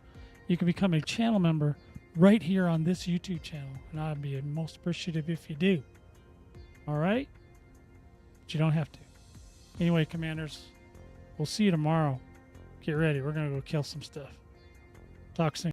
you can become a channel member right here on this YouTube channel. And I'd be most appreciative if you do. All right? But you don't have to. Anyway, commanders, we'll see you tomorrow. Get ready. We're going to go kill some stuff. Talk soon.